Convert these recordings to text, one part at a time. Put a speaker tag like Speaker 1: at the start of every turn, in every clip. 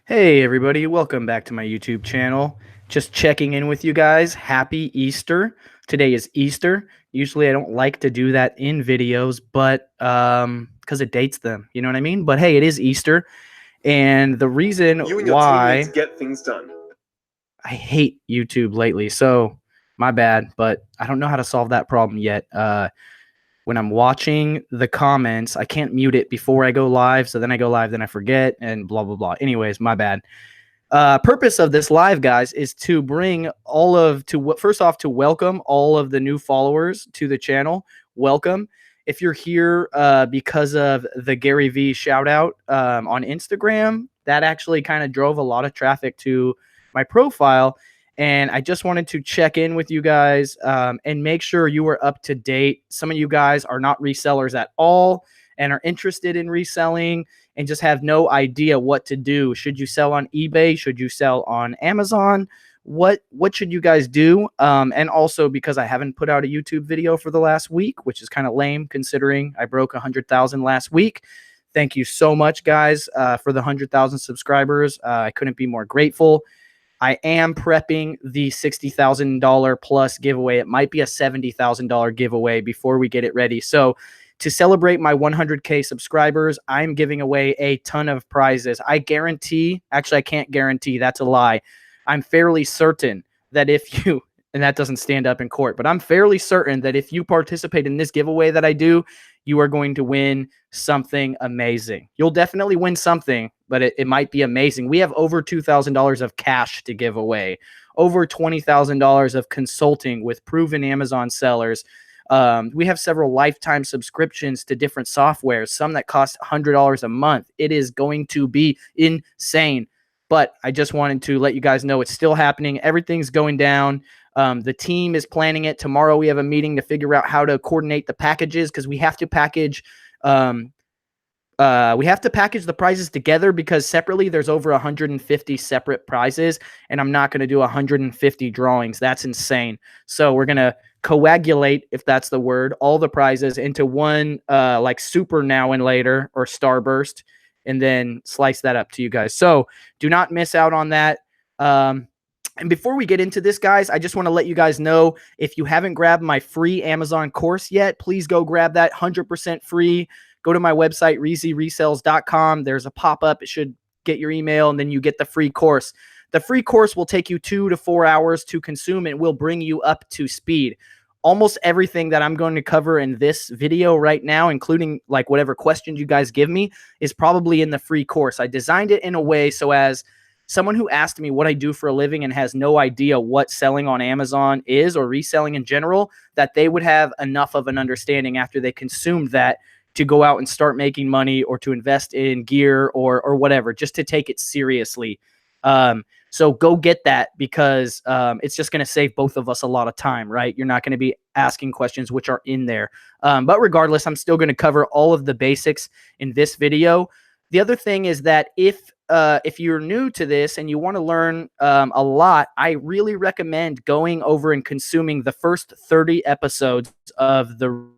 Speaker 1: Hey everybody, welcome back to my YouTube channel. Just checking in with you guys. Happy Easter. Today is Easter. Usually I don't like to do that in videos, but cuz it dates them, you know what I mean? But hey, it is Easter, and the reason
Speaker 2: You and your
Speaker 1: why
Speaker 2: teammates get things done.
Speaker 1: I hate YouTube lately. So, my bad, but I don't know how to solve that problem yet. When I'm watching the comments, I can't mute it before I go live, so then I go live, then I forget, and blah blah blah. Anyways, my bad. Purpose of this live, guys, is to bring first off, to welcome all of the new followers to the channel. Welcome. If you're here because of the Gary V shout out on Instagram, that actually kind of drove a lot of traffic to my profile. And I just wanted to check in with you guys and make sure you were up to date. Some of you guys are not resellers at all and are interested in reselling and just have no idea what to do. Should you sell on eBay? Should you sell on Amazon? What should you guys do? And also, because I haven't put out a YouTube video for the last week, which is kind of lame considering I broke 100,000 last week. Thank you so much, guys, for the 100,000 subscribers. I couldn't be more grateful. I am prepping the $60,000 plus giveaway. It might be a $70,000 giveaway before we get it ready. So to celebrate my 100K subscribers, I'm giving away a ton of prizes. I guarantee, actually, I can't guarantee, that's a lie. I'm fairly certain that if you, and that doesn't stand up in court, but I'm fairly certain that if you participate in this giveaway that I do, you are going to win something amazing. You'll definitely win something, but it might be amazing. We have over $2,000 of cash to give away, over $20,000 of consulting with proven Amazon sellers. We have several lifetime subscriptions to different softwares, some that cost $100 a month. It is going to be insane. But I just wanted to let you guys know it's still happening. Everything's going down. The team is planning it. Tomorrow we have a meeting to figure out how to coordinate the packages because we have to package the prizes together because separately there's over 150 separate prizes, and I'm not going to do 150 drawings. That's insane. So we're going to coagulate, if that's the word, all the prizes into one like super now and later or starburst, and then slice that up to you guys. So do not miss out on that. And before we get into this, guys, I just want to let you guys know, if you haven't grabbed my free Amazon course yet, please go grab that 100% free. Go to my website, resells.com. There's a pop-up. It should get your email, and then you get the free course. The free course will take you 2 to 4 hours to consume and will bring you up to speed. Almost everything that I'm going to cover in this video right now, including like whatever questions you guys give me, is probably in the free course. I designed it in a way so as someone who asked me what I do for a living and has no idea what selling on Amazon is or reselling in general, that they would have enough of an understanding after they consumed that to go out and start making money or to invest in gear or whatever, just to take it seriously. So go get that because it's just going to save both of us a lot of time, right? You're not going to be asking questions which are in there. But regardless, I'm still going to cover all of the basics in this video. The other thing is that if you're new to this and you want to learn a lot, I really recommend going over and consuming the first 30 episodes of the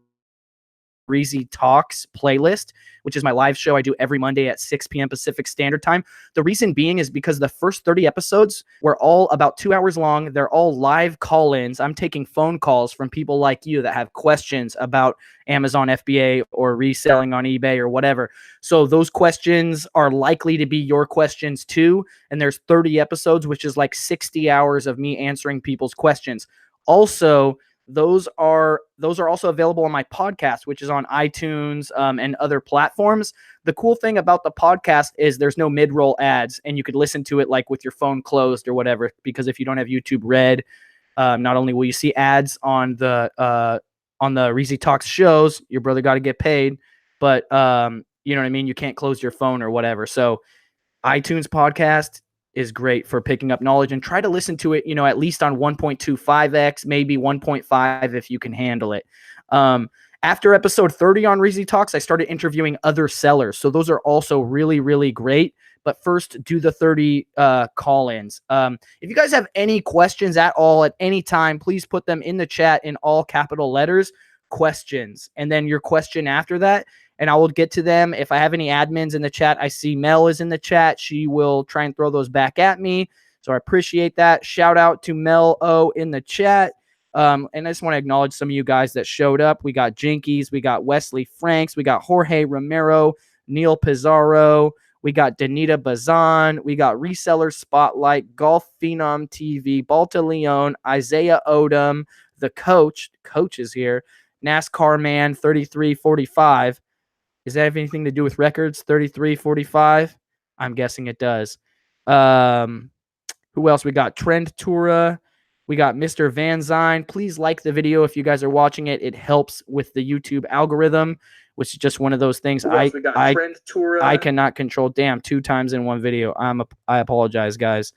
Speaker 1: Reezy Talks playlist, which is my live show I do every Monday at 6 p.m. Pacific Standard Time. The reason being is because the first 30 episodes were all about 2 hours long. They're all live call-ins. I'm taking phone calls from people like you that have questions about Amazon FBA or reselling on eBay or whatever. So those questions are likely to be your questions too. And there's 30 episodes, which is like 60 hours of me answering people's questions. Also, those are also available on my podcast, which is on iTunes and other platforms. The cool thing about the podcast is there's no mid-roll ads, and you could listen to it like with your phone closed or whatever, because if you don't have YouTube Red, not only will you see ads on the Reezy Talks shows, your brother got to get paid, but you know what I mean? You can't close your phone or whatever. So iTunes podcast is great for picking up knowledge, and try to listen to it, at least on 1.25x, maybe 1.5 if you can handle it. After episode 30 on Reezy Talks, I started interviewing other sellers. So those are also really, really great. But first, do the 30 call-ins. If you guys have any questions at all at any time, please put them in the chat in all capital letters, questions. And then your question after that, and I will get to them. If I have any admins in the chat, I see Mel is in the chat. She will try and throw those back at me. So I appreciate that. Shout out to Mel O in the chat. And I just want to acknowledge some of you guys that showed up. We got Jinkies, we got Wesley Franks, we got Jorge Romero, Neil Pizarro, we got Danita Bazan, we got Reseller Spotlight, Golf Phenom TV, Balta Leon, Isaiah Odom, the coach is here, NASCAR Man 3345. Does that have anything to do with records? 3345? I'm guessing it does. Who else? We got Trend Tura. We got Mr. Van Zine. Please like the video if you guys are watching it. It helps with the YouTube algorithm, which is just one of those things I cannot control. Damn, 2 times in one video. I apologize, guys.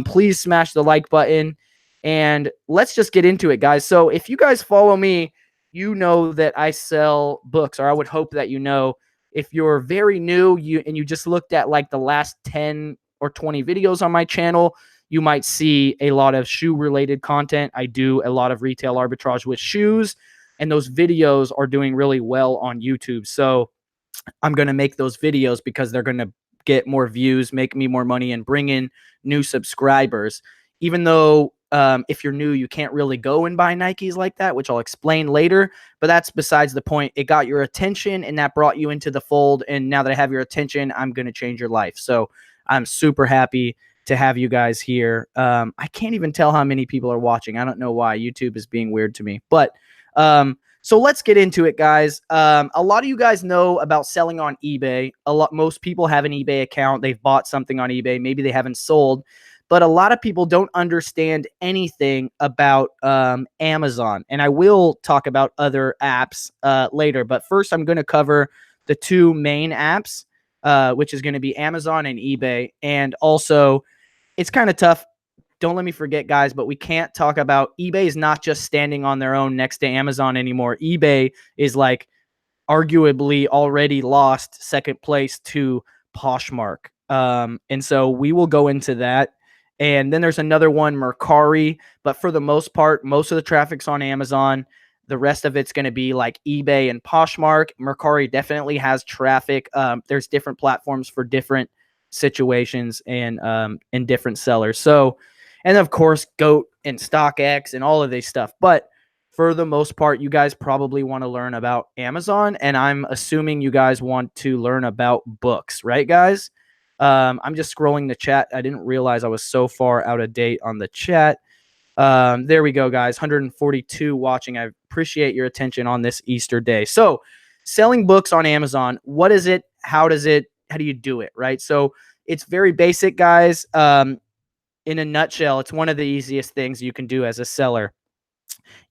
Speaker 1: Please smash the like button, and let's just get into it, guys. So if you guys follow me, you know that I sell books, or I would hope that you know. If you're very new and you just looked at like the last 10 or 20 videos on my channel, you might see a lot of shoe-related content. I do a lot of retail arbitrage with shoes, and those videos are doing really well on YouTube. So I'm going to make those videos because they're going to get more views, make me more money, and bring in new subscribers. Even though if you're new, you can't really go and buy Nikes like that, which I'll explain later. But that's besides the point. It got your attention, and that brought you into the fold. And now that I have your attention, I'm going to change your life. So I'm super happy to have you guys here. I can't even tell how many people are watching. I don't know why. YouTube is being weird to me. But so let's get into it, guys. A lot of you guys know about selling on eBay. Most people have an eBay account. They've bought something on eBay. Maybe they haven't sold. But a lot of people don't understand anything about Amazon. And I will talk about other apps later. But first, I'm going to cover the 2 main apps, which is going to be Amazon and eBay. And also, it's kind of tough. Don't let me forget, guys, but we can't talk about eBay is not just standing on their own next to Amazon anymore. eBay is like arguably already lost second place to Poshmark. And so we will go into that. And then there's another one, Mercari. But for the most part, most of the traffic's on Amazon. The rest of it's going to be like eBay and Poshmark. Mercari definitely has traffic. There's different platforms for different situations and different sellers. So, and of course, GOAT and StockX and all of this stuff. But for the most part, you guys probably want to learn about Amazon. And I'm assuming you guys want to learn about books, right, guys? I'm just scrolling the chat. I didn't realize I was so far out of date on the chat. There we go, guys. 142 watching. I appreciate your attention on this Easter day. So selling books on Amazon, what is it? How do you do it, right? So it's very basic, guys. In a nutshell, it's one of the easiest things you can do as a seller.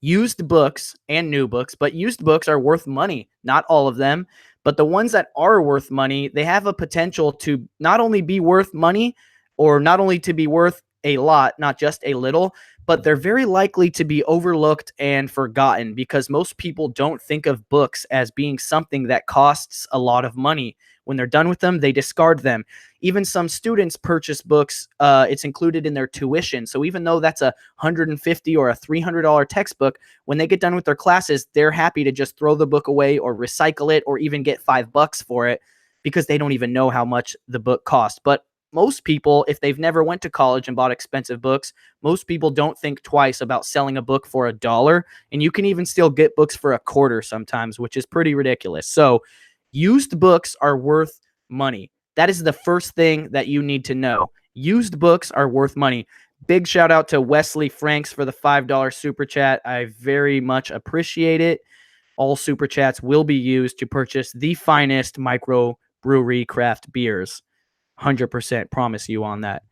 Speaker 1: Used books and new books, but used books are worth money. Not all of them, but the ones that are worth money, they have a potential to not only be worth money, or not only to be worth a lot, not just a little, but they're very likely to be overlooked and forgotten because most people don't think of books as being something that costs a lot of money. When they're done with them, they discard them. Even some students purchase books. It's included in their tuition. So even though that's a $150 or a $300 textbook, when they get done with their classes, they're happy to just throw the book away or recycle it or even get $5 for it because they don't even know how much the book costs. But most people, if they've never went to college and bought expensive books, most people don't think twice about selling a book for $1. And you can even still get books for $0.25 sometimes, which is pretty ridiculous. So used books are worth money. That is the first thing that you need to know. Used books are worth money. Big shout out to Wesley Franks for the $5 super chat. I very much appreciate it. All super chats will be used to purchase the finest micro brewery craft beers. 100% promise you on that.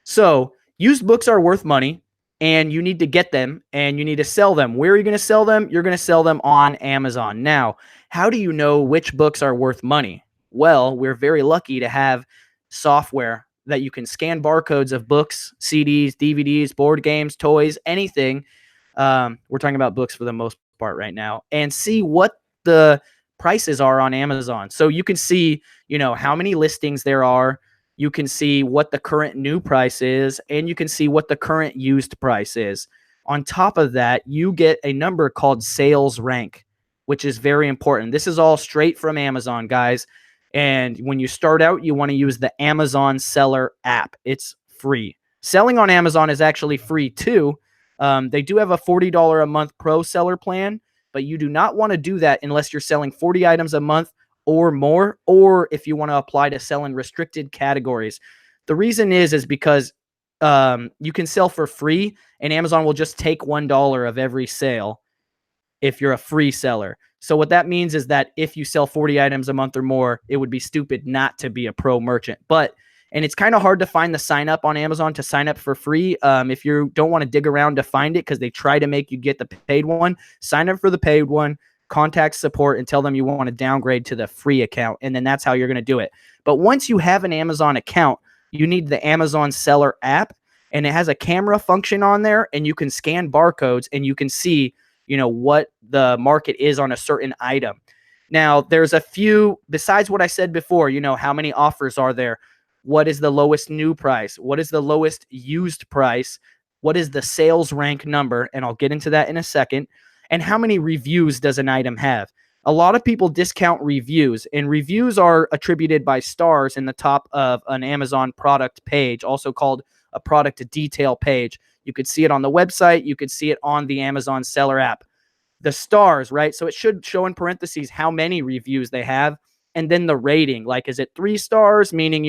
Speaker 1: So used books are worth money, and you need to get them and you need to sell them. Where are you going to sell them? You're going to sell them on Amazon. Now, how do you know which books are worth money? Well, we're very lucky to have software that you can scan barcodes of books, CDs, DVDs, board games, toys, anything. We're talking about books for the most part right now, and see what the prices are on Amazon. So you can see, how many listings there are. You can see what the current new price is, and you can see what the current used price is. On top of that, you get a number called sales rank. which is very important. This is all straight from Amazon, guys. And when you start out, you want to use the Amazon Seller app. It's free. Selling on Amazon is actually free too. They do have a $40 a month pro seller plan, but you do not want to do that unless you're selling 40 items a month or more, or if you want to apply to sell in restricted categories. The reason is because you can sell for free, and Amazon will just take $1 of every sale if you're a free seller. So what that means is that if you sell 40 items a month or more, it would be stupid not to be a pro merchant. And it's kind of hard to find the sign up on Amazon to sign up for free. If you don't want to dig around to find it because they try to make you get the paid one, sign up for the paid one, contact support and tell them you want to downgrade to the free account. And then that's how you're going to do it. But once you have an Amazon account, you need the Amazon Seller app, and it has a camera function on there, and you can scan barcodes and you can see, what the market is on a certain item. Now, there's a few, besides what I said before, how many offers are there? What is the lowest new price? What is the lowest used price? What is the sales rank number? And I'll get into that in a second. And how many reviews does an item have? A lot of people discount reviews, and reviews are attributed by stars in the top of an Amazon product page, also called a product detail page. You could see it on the website. You could see it on the Amazon Seller app. The stars, right? So it should show in parentheses how many reviews they have, and then the rating. Like, is it 3 stars, meaning,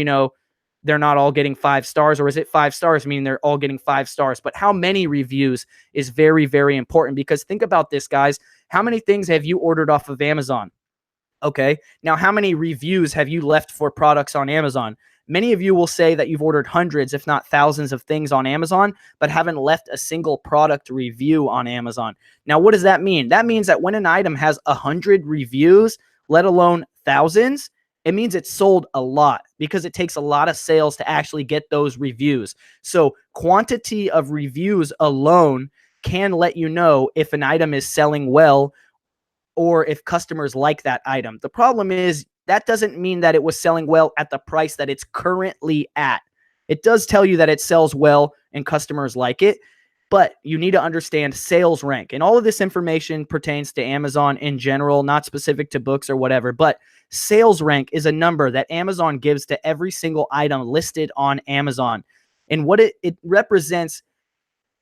Speaker 1: they're not all getting 5 stars, or is it 5 stars, meaning they're all getting 5 stars? But how many reviews is very, very important, because think about this, guys. How many things have you ordered off of Amazon? Okay. Now, how many reviews have you left for products on Amazon? Many of you will say that you've ordered hundreds, if not thousands of things on Amazon, but haven't left a single product review on Amazon. Now, what does that mean? That means that when an item has 100 reviews, let alone thousands, it means it's sold a lot, because it takes a lot of sales to actually get those reviews. So quantity of reviews alone can let you know if an item is selling well or if customers like that item. The problem is that doesn't mean that it was selling well at the price that it's currently at. It does tell you that it sells well and customers like it, but you need to understand sales rank. And all of this information pertains to Amazon in general, not specific to books or whatever, but sales rank is a number that Amazon gives to every single item listed on Amazon. And what it represents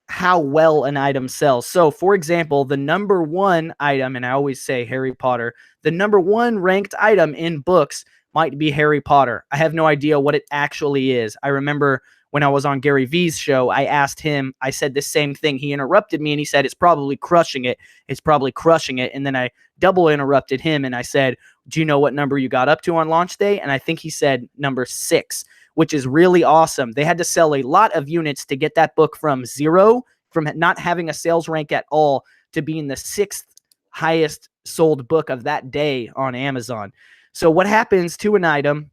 Speaker 1: how well an item sells. So, for example, the number one item, and I always say Harry Potter, the number one ranked item in books might be Harry Potter. I have no idea what it actually is. I remember when I was on Gary Vee's show, I asked him, I said the same thing. He interrupted me and he said, it's probably crushing it. It's probably crushing it. And then I double interrupted him and I said, do you know what number you got up to on launch day? And I think he said number 6, which is really awesome. They had to sell a lot of units to get that book from zero, from not having a sales rank at all, to being the 6th highest sold book of that day on Amazon. So what happens to an item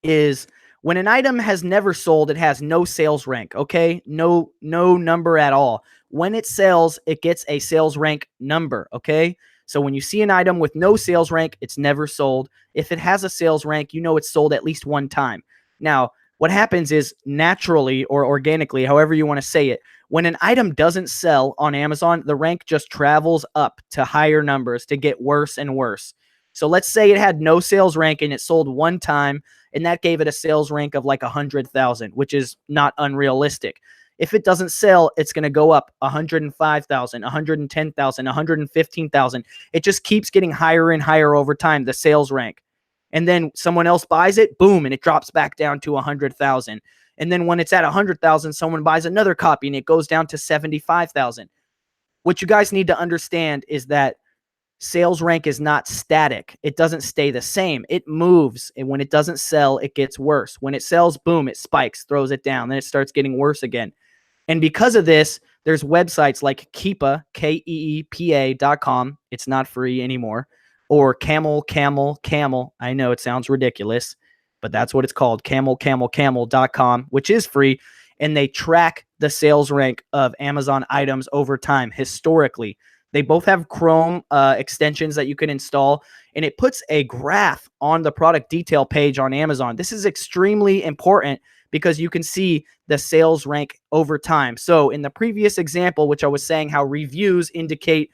Speaker 1: is when an item has never sold, it has no sales rank, okay? No number at all. When it sells, it gets a sales rank number, okay? So when you see an item with no sales rank, it's never sold. If it has a sales rank, you know it's sold at least one time. Now, what happens is naturally or organically, however you want to say it, when an item doesn't sell on Amazon, the rank just travels up to higher numbers to get worse and worse. So let's say it had no sales rank and it sold one time, and that gave it a sales rank of like 100,000, which is not unrealistic. If it doesn't sell, it's going to go up 105,000, 110,000, 115,000. It just keeps getting higher and higher over time, the sales rank. And then someone else buys it, boom, and it drops back down to 100,000. And then when it's at 100,000, someone buys another copy and it goes down to 75,000. What you guys need to understand is that sales rank is not static. It doesn't stay the same. It moves. And when it doesn't sell, it gets worse. When it sells, boom, it spikes, throws it down. Then it starts getting worse again. And because of this, there's websites like Keepa, Keepa.com. It's not free anymore. Or Camel. I know it sounds ridiculous, but that's what it's called. Camel.com, which is free. And they track the sales rank of Amazon items over time, historically. They both have Chrome extensions that you can install, and it puts a graph on the product detail page on Amazon. This is extremely important because you can see the sales rank over time. So in the previous example, which I was saying how reviews indicate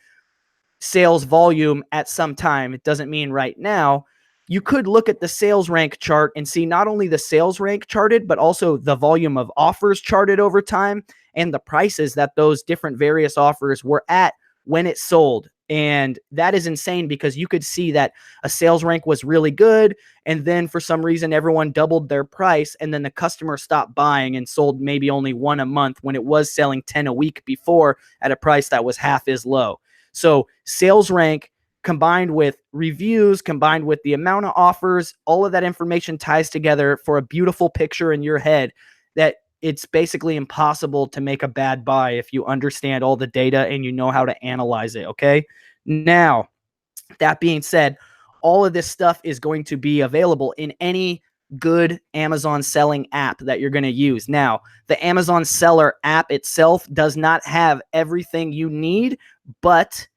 Speaker 1: sales volume at some time. It doesn't mean right now. You could look at the sales rank chart and see not only the sales rank charted, but also the volume of offers charted over time and the prices that those different various offers were at when it sold. And that is insane because you could see that a sales rank was really good. And then for some reason, everyone doubled their price. And then the customer stopped buying and sold maybe only one a month when it was selling 10 a week before at a price that was half as low. So sales rank combined with reviews, combined with the amount of offers, all of that information ties together for a beautiful picture in your head that it's basically impossible to make a bad buy if you understand all the data and you know how to analyze it. Okay. Now, that being said, all of this stuff is going to be available in any good Amazon selling app that you're going to use. Now, the Amazon seller app itself does not have everything you need, but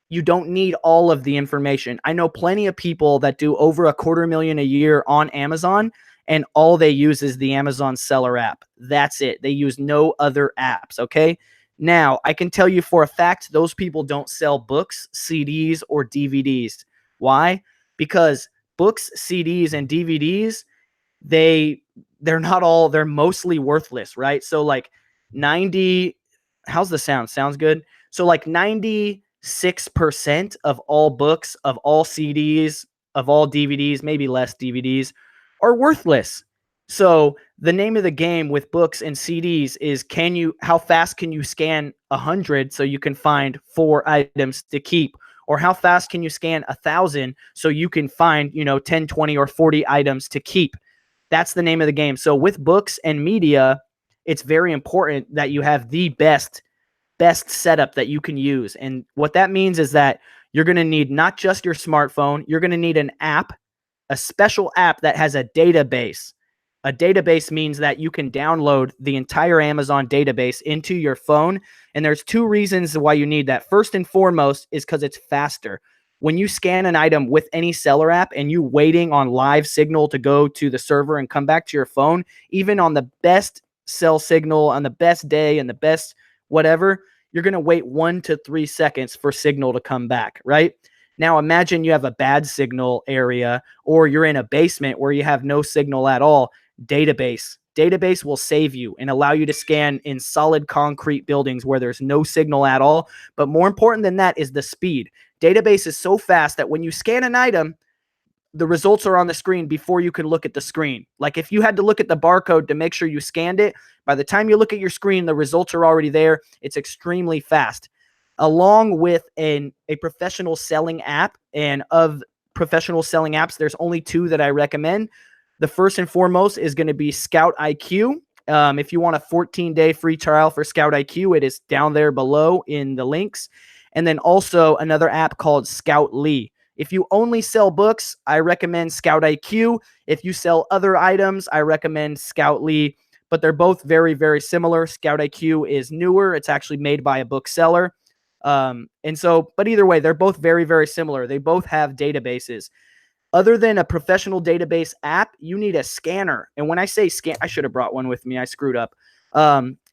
Speaker 1: you don't need all of the information. I know plenty of people that do over $250,000 a year on Amazon, and all they use is the Amazon seller app. That's it. They use no other apps. Okay. Now, I can tell you for a fact, those people don't sell books, CDs, or DVDs. Why? Because books, CDs, and DVDs, they're not all, they're mostly worthless, right? So like 90, how's the sound? Sounds good? So like 96% of all books, of all CDs, of all DVDs, maybe less DVDs, are worthless. So the name of the game with books and CDs is how fast can you scan 100 so you can find 4 items to keep? Or how fast can you scan 1,000 so you can find, 10, 20, or 40 items to keep? That's the name of the game. So with books and media, it's very important that you have the best setup that you can use. And what that means is that you're going to need not just your smartphone, you're going to need an app, a special app that has a database. A database means that you can download the entire Amazon database into your phone. And there's 2 reasons why you need that. First and foremost is because it's faster. When you scan an item with any seller app and you waiting on live signal to go to the server and come back to your phone, even on the best cell signal, on the best day and the best whatever, you're going to wait 1 to 3 seconds for signal to come back, right? Now imagine you have a bad signal area or you're in a basement where you have no signal at all. Database will save you and allow you to scan in solid concrete buildings where there's no signal at all. But more important than that is the speed. Database is so fast that when you scan an item, the results are on the screen before you can look at the screen. Like if you had to look at the barcode to make sure you scanned it, by the time you look at your screen, the results are already there. It's extremely fast. Along with a professional selling app, and of professional selling apps, there's only 2 that I recommend. The first and foremost is going to be Scout IQ. If you want a 14-day free trial for Scout IQ, it is down there below in the links. And then also another app called Scout Lee. If you only sell books, I recommend Scout IQ. If you sell other items, I recommend Scout Lee. But they're both very, very similar. Scout IQ is newer. It's actually made by a bookseller. But either way, they're both very, very similar. They both have databases. Other than a professional database app, you need a scanner. And when I say scan, I should have brought one with me. I screwed up.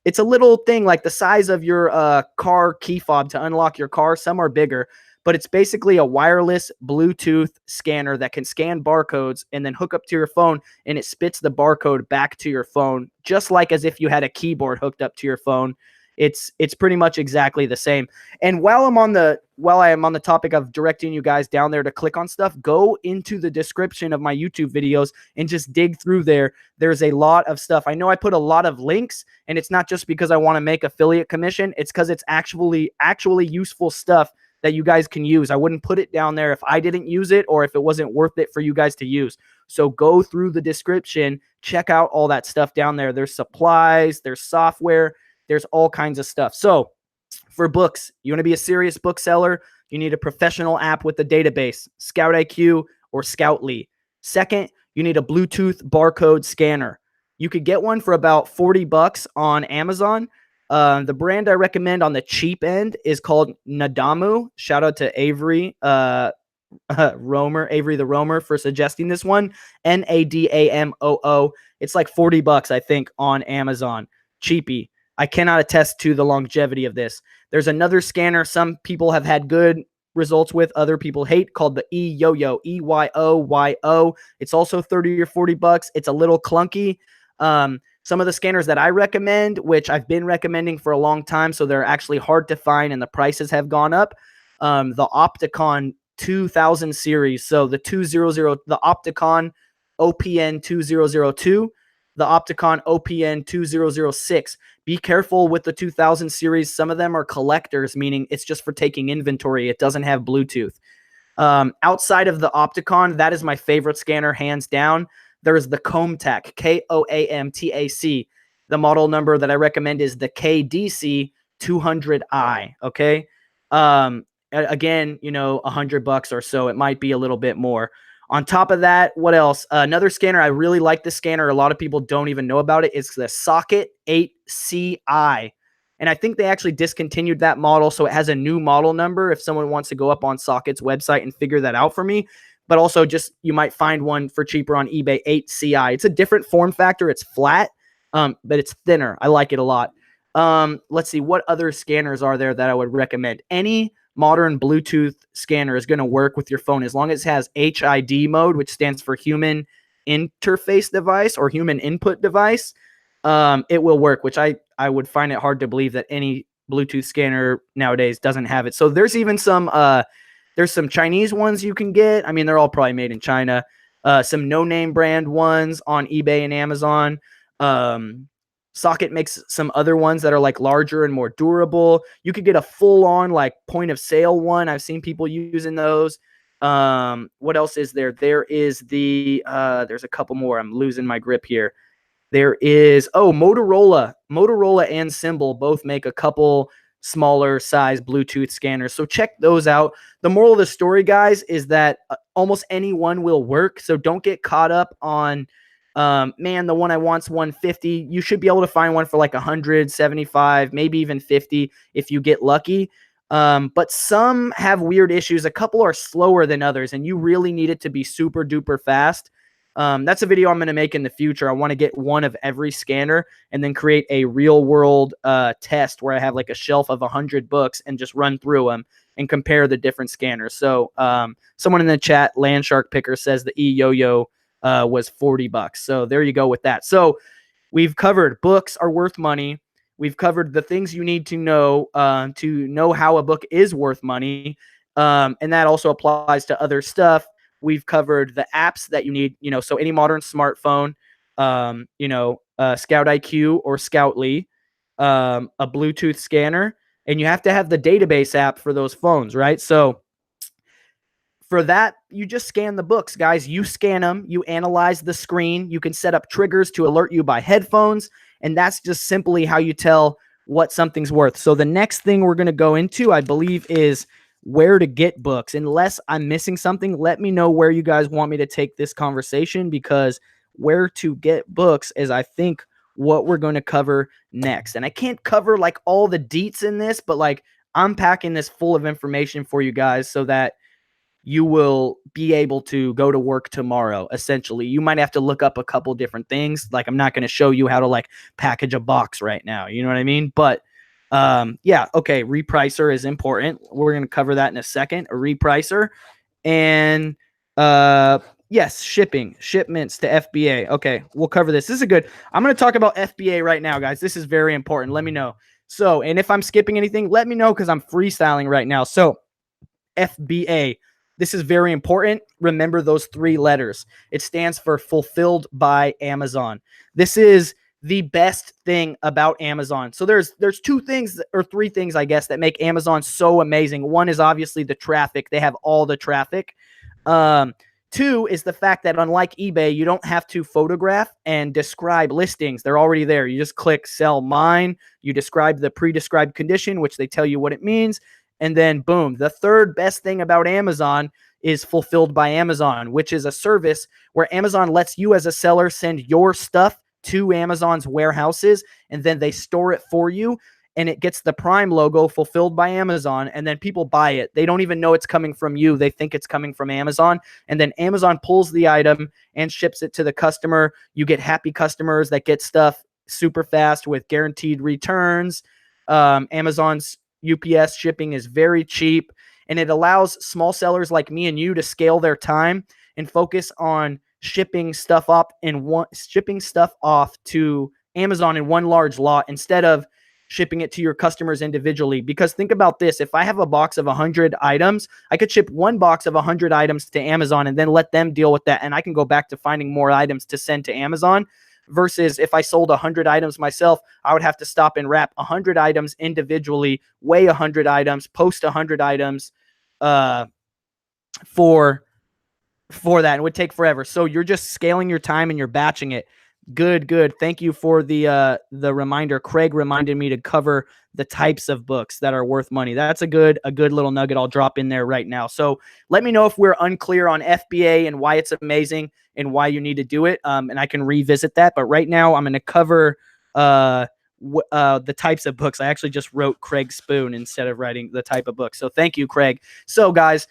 Speaker 1: It's a little thing like the size of your car key fob to unlock your car. Some are bigger, but it's basically a wireless Bluetooth scanner that can scan barcodes and then hook up to your phone, and it spits the barcode back to your phone, just like as if you had a keyboard hooked up to your phone. It's pretty much exactly the same. And while I am on the topic of directing you guys down there to click on stuff, go into the description of my YouTube videos and just dig through there. There's a lot of stuff. I know I put a lot of links, and it's not just because I want to make affiliate commission. It's because it's actually useful stuff that you guys can use. I wouldn't put it down there if I didn't use it or if it wasn't worth it for you guys to use. So go through the description, check out all that stuff down there. There's supplies, there's software, there's all kinds of stuff. So for books, you want to be a serious bookseller, you need a professional app with a database, Scout IQ or Scout Lee. Second, you need a Bluetooth barcode scanner. You could get one for about $40 on Amazon. The brand I recommend on the cheap end is called Nadamu. Shout out to Avery Romer, Avery the Romer, for suggesting this one. Nadamoo. It's like $40, I think, on Amazon. Cheapy. I cannot attest to the longevity of this. There's another scanner. Some people have had good results with, other people hate, called the eYoYo, EYOYO. It's also 30 or 40 bucks. It's a little clunky. Some of the scanners that I recommend, which I've been recommending for a long time, so they're actually hard to find and the prices have gone up. The Opticon 2000 series. So the Opticon OPN 2002, the Opticon OPN 2006. Be careful with the 2000 series. Some of them are collectors, meaning it's just for taking inventory. It doesn't have Bluetooth. Outside of the Opticon, that is my favorite scanner, hands down. There is the Comtac, Koamtac. The model number that I recommend is the KDC 200i. Okay. Again, $100 or so. It might be a little bit more. On top of that, what else? Another scanner, I really like this scanner. A lot of people don't even know about it. It's the Socket 8CI. And I think they actually discontinued that model, so it has a new model number if someone wants to go up on Socket's website and figure that out for me. But also just you might find one for cheaper on eBay, 8CI. It's a different form factor. It's flat, but it's thinner. I like it a lot. Let's see. What other scanners are there that I would recommend? Any modern Bluetooth scanner is going to work with your phone as long as it has HID mode, which stands for human interface device or human input device. It will work, which I would find it hard to believe that any Bluetooth scanner nowadays doesn't have it. So there's even some Chinese ones you can get. I mean, they're all probably made in China. Some no-name brand ones on eBay and Amazon. Socket makes some other ones that are like larger and more durable. You could get a full-on like point of sale one. I've seen people using those. What else is there? There is there's a couple more. I'm losing my grip here. There is, Motorola. Motorola and Symbol both make a couple smaller size Bluetooth scanners. So check those out. The moral of the story, guys, is that almost any one will work. So don't get caught up on, the one I want's 150. You should be able to find one for like 175, maybe even 50 if you get lucky. But some have weird issues. A couple are slower than others, and you really need it to be super duper fast. That's a video I'm going to make in the future. I want to get one of every scanner and then create a real world test where I have like a shelf of 100 books and just run through them and compare the different scanners. So someone in the chat, Landshark Picker, says the eYoYo was $40. So there you go with that. So we've covered books are worth money. We've covered the things you need to know how a book is worth money. And that also applies to other stuff. We've covered the apps that you need, so any modern smartphone, Scout IQ or Scoutly, a Bluetooth scanner, and you have to have the database app for those phones, right? So for that, you just scan the books, guys. You scan them, you analyze the screen, you can set up triggers to alert you by headphones, and that's just simply how you tell what something's worth. So the next thing we're going to go into, I believe, is where to get books. Unless I'm missing something, let me know where you guys want me to take this conversation, because where to get books is, I think, what we're going to cover next. And I can't cover like all the deets in this, but like I'm packing this full of information for you guys so that you will be able to go to work tomorrow. Essentially, you might have to look up a couple different things. Like I'm not going to show you how to like package a box right now. You know what I mean? But okay. Repricer is important. We're going to cover that in a second. A repricer. And yes, shipments to FBA. Okay, we'll cover this. This is good. I'm going to talk about FBA right now, guys. This is very important. Let me know. So, and if I'm skipping anything, let me know, because I'm freestyling right now. So FBA. This is very important. Remember those three letters. It stands for Fulfilled by Amazon. This is the best thing about Amazon. So there's two things or three things, I guess, that make Amazon so amazing. One is obviously the traffic. They have all the traffic. Two is the fact that unlike eBay, you don't have to photograph and describe listings. They're already there. You just click sell mine. You describe the pre-described condition, which they tell you what it means. And then boom. The third best thing about Amazon is Fulfilled by Amazon, which is a service where Amazon lets you as a seller send your stuff to Amazon's warehouses, and then they store it for you, and it gets the Prime logo, Fulfilled by Amazon, and then people buy it. They don't even know it's coming from you. They think it's coming from Amazon, and then Amazon pulls the item and ships it to the customer. You get happy customers that get stuff super fast with guaranteed returns. Amazon's UPS shipping is very cheap. And it allows small sellers like me and you to scale their time and focus on shipping stuff off to Amazon in one large lot instead of shipping it to your customers individually. Because think about this, if I have a box of 100 items, I could ship one box of 100 items to Amazon and then let them deal with that, and I can go back to finding more items to send to Amazon. Versus if I sold 100 items myself, I would have to stop and wrap 100 items individually, weigh 100 items, post 100 items for that. It would take forever. So you're just scaling your time and you're batching it. Good. Thank you for the reminder. Craig reminded me to cover the types of books that are worth money. That's a good little nugget I'll drop in there right now. So let me know if we're unclear on FBA and why it's amazing and why you need to do it. And I can revisit that. But right now I'm going to cover the types of books. I actually just wrote Craig Spoon instead of writing the type of book. So thank you, Craig. So guys,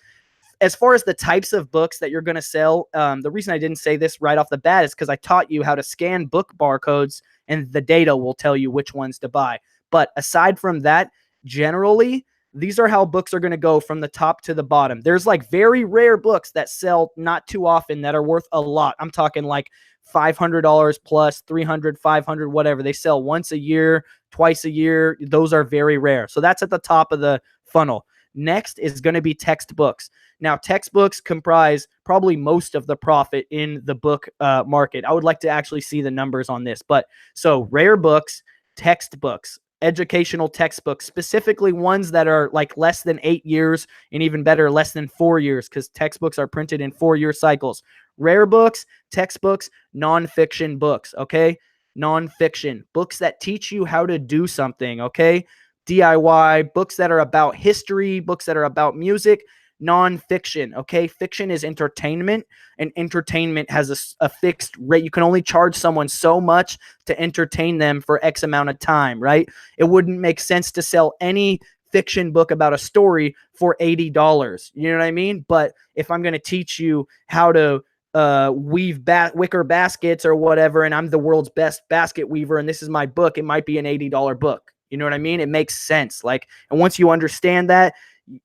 Speaker 1: as far as the types of books that you're going to sell, the reason I didn't say this right off the bat is because I taught you how to scan book barcodes and the data will tell you which ones to buy. But aside from that, generally, these are how books are going to go from the top to the bottom. There's like very rare books that sell not too often that are worth a lot. I'm talking like $500 plus, $300, $500, whatever. They sell once a year, twice a year. Those are very rare. So that's at the top of the funnel. Next is going to be textbooks. Now, textbooks comprise probably most of the profit in the book market. I would like to actually see the numbers on this. But so rare books, textbooks, educational textbooks, specifically ones that are like less than 8 years and even better, less than 4 years, because textbooks are printed in 4-year cycles. Rare books, textbooks, nonfiction books, okay? Nonfiction, books that teach you how to do something, okay? DIY, books that are about history, books that are about music, nonfiction, okay? Fiction is entertainment, and entertainment has a fixed rate. You can only charge someone so much to entertain them for X amount of time, right? It wouldn't make sense to sell any fiction book about a story for $80. You know what I mean? But if I'm going to teach you how to weave wicker baskets or whatever, and I'm the world's best basket weaver, and this is my book, it might be an $80 book. You know what I mean? It makes sense. Like, and once you understand that,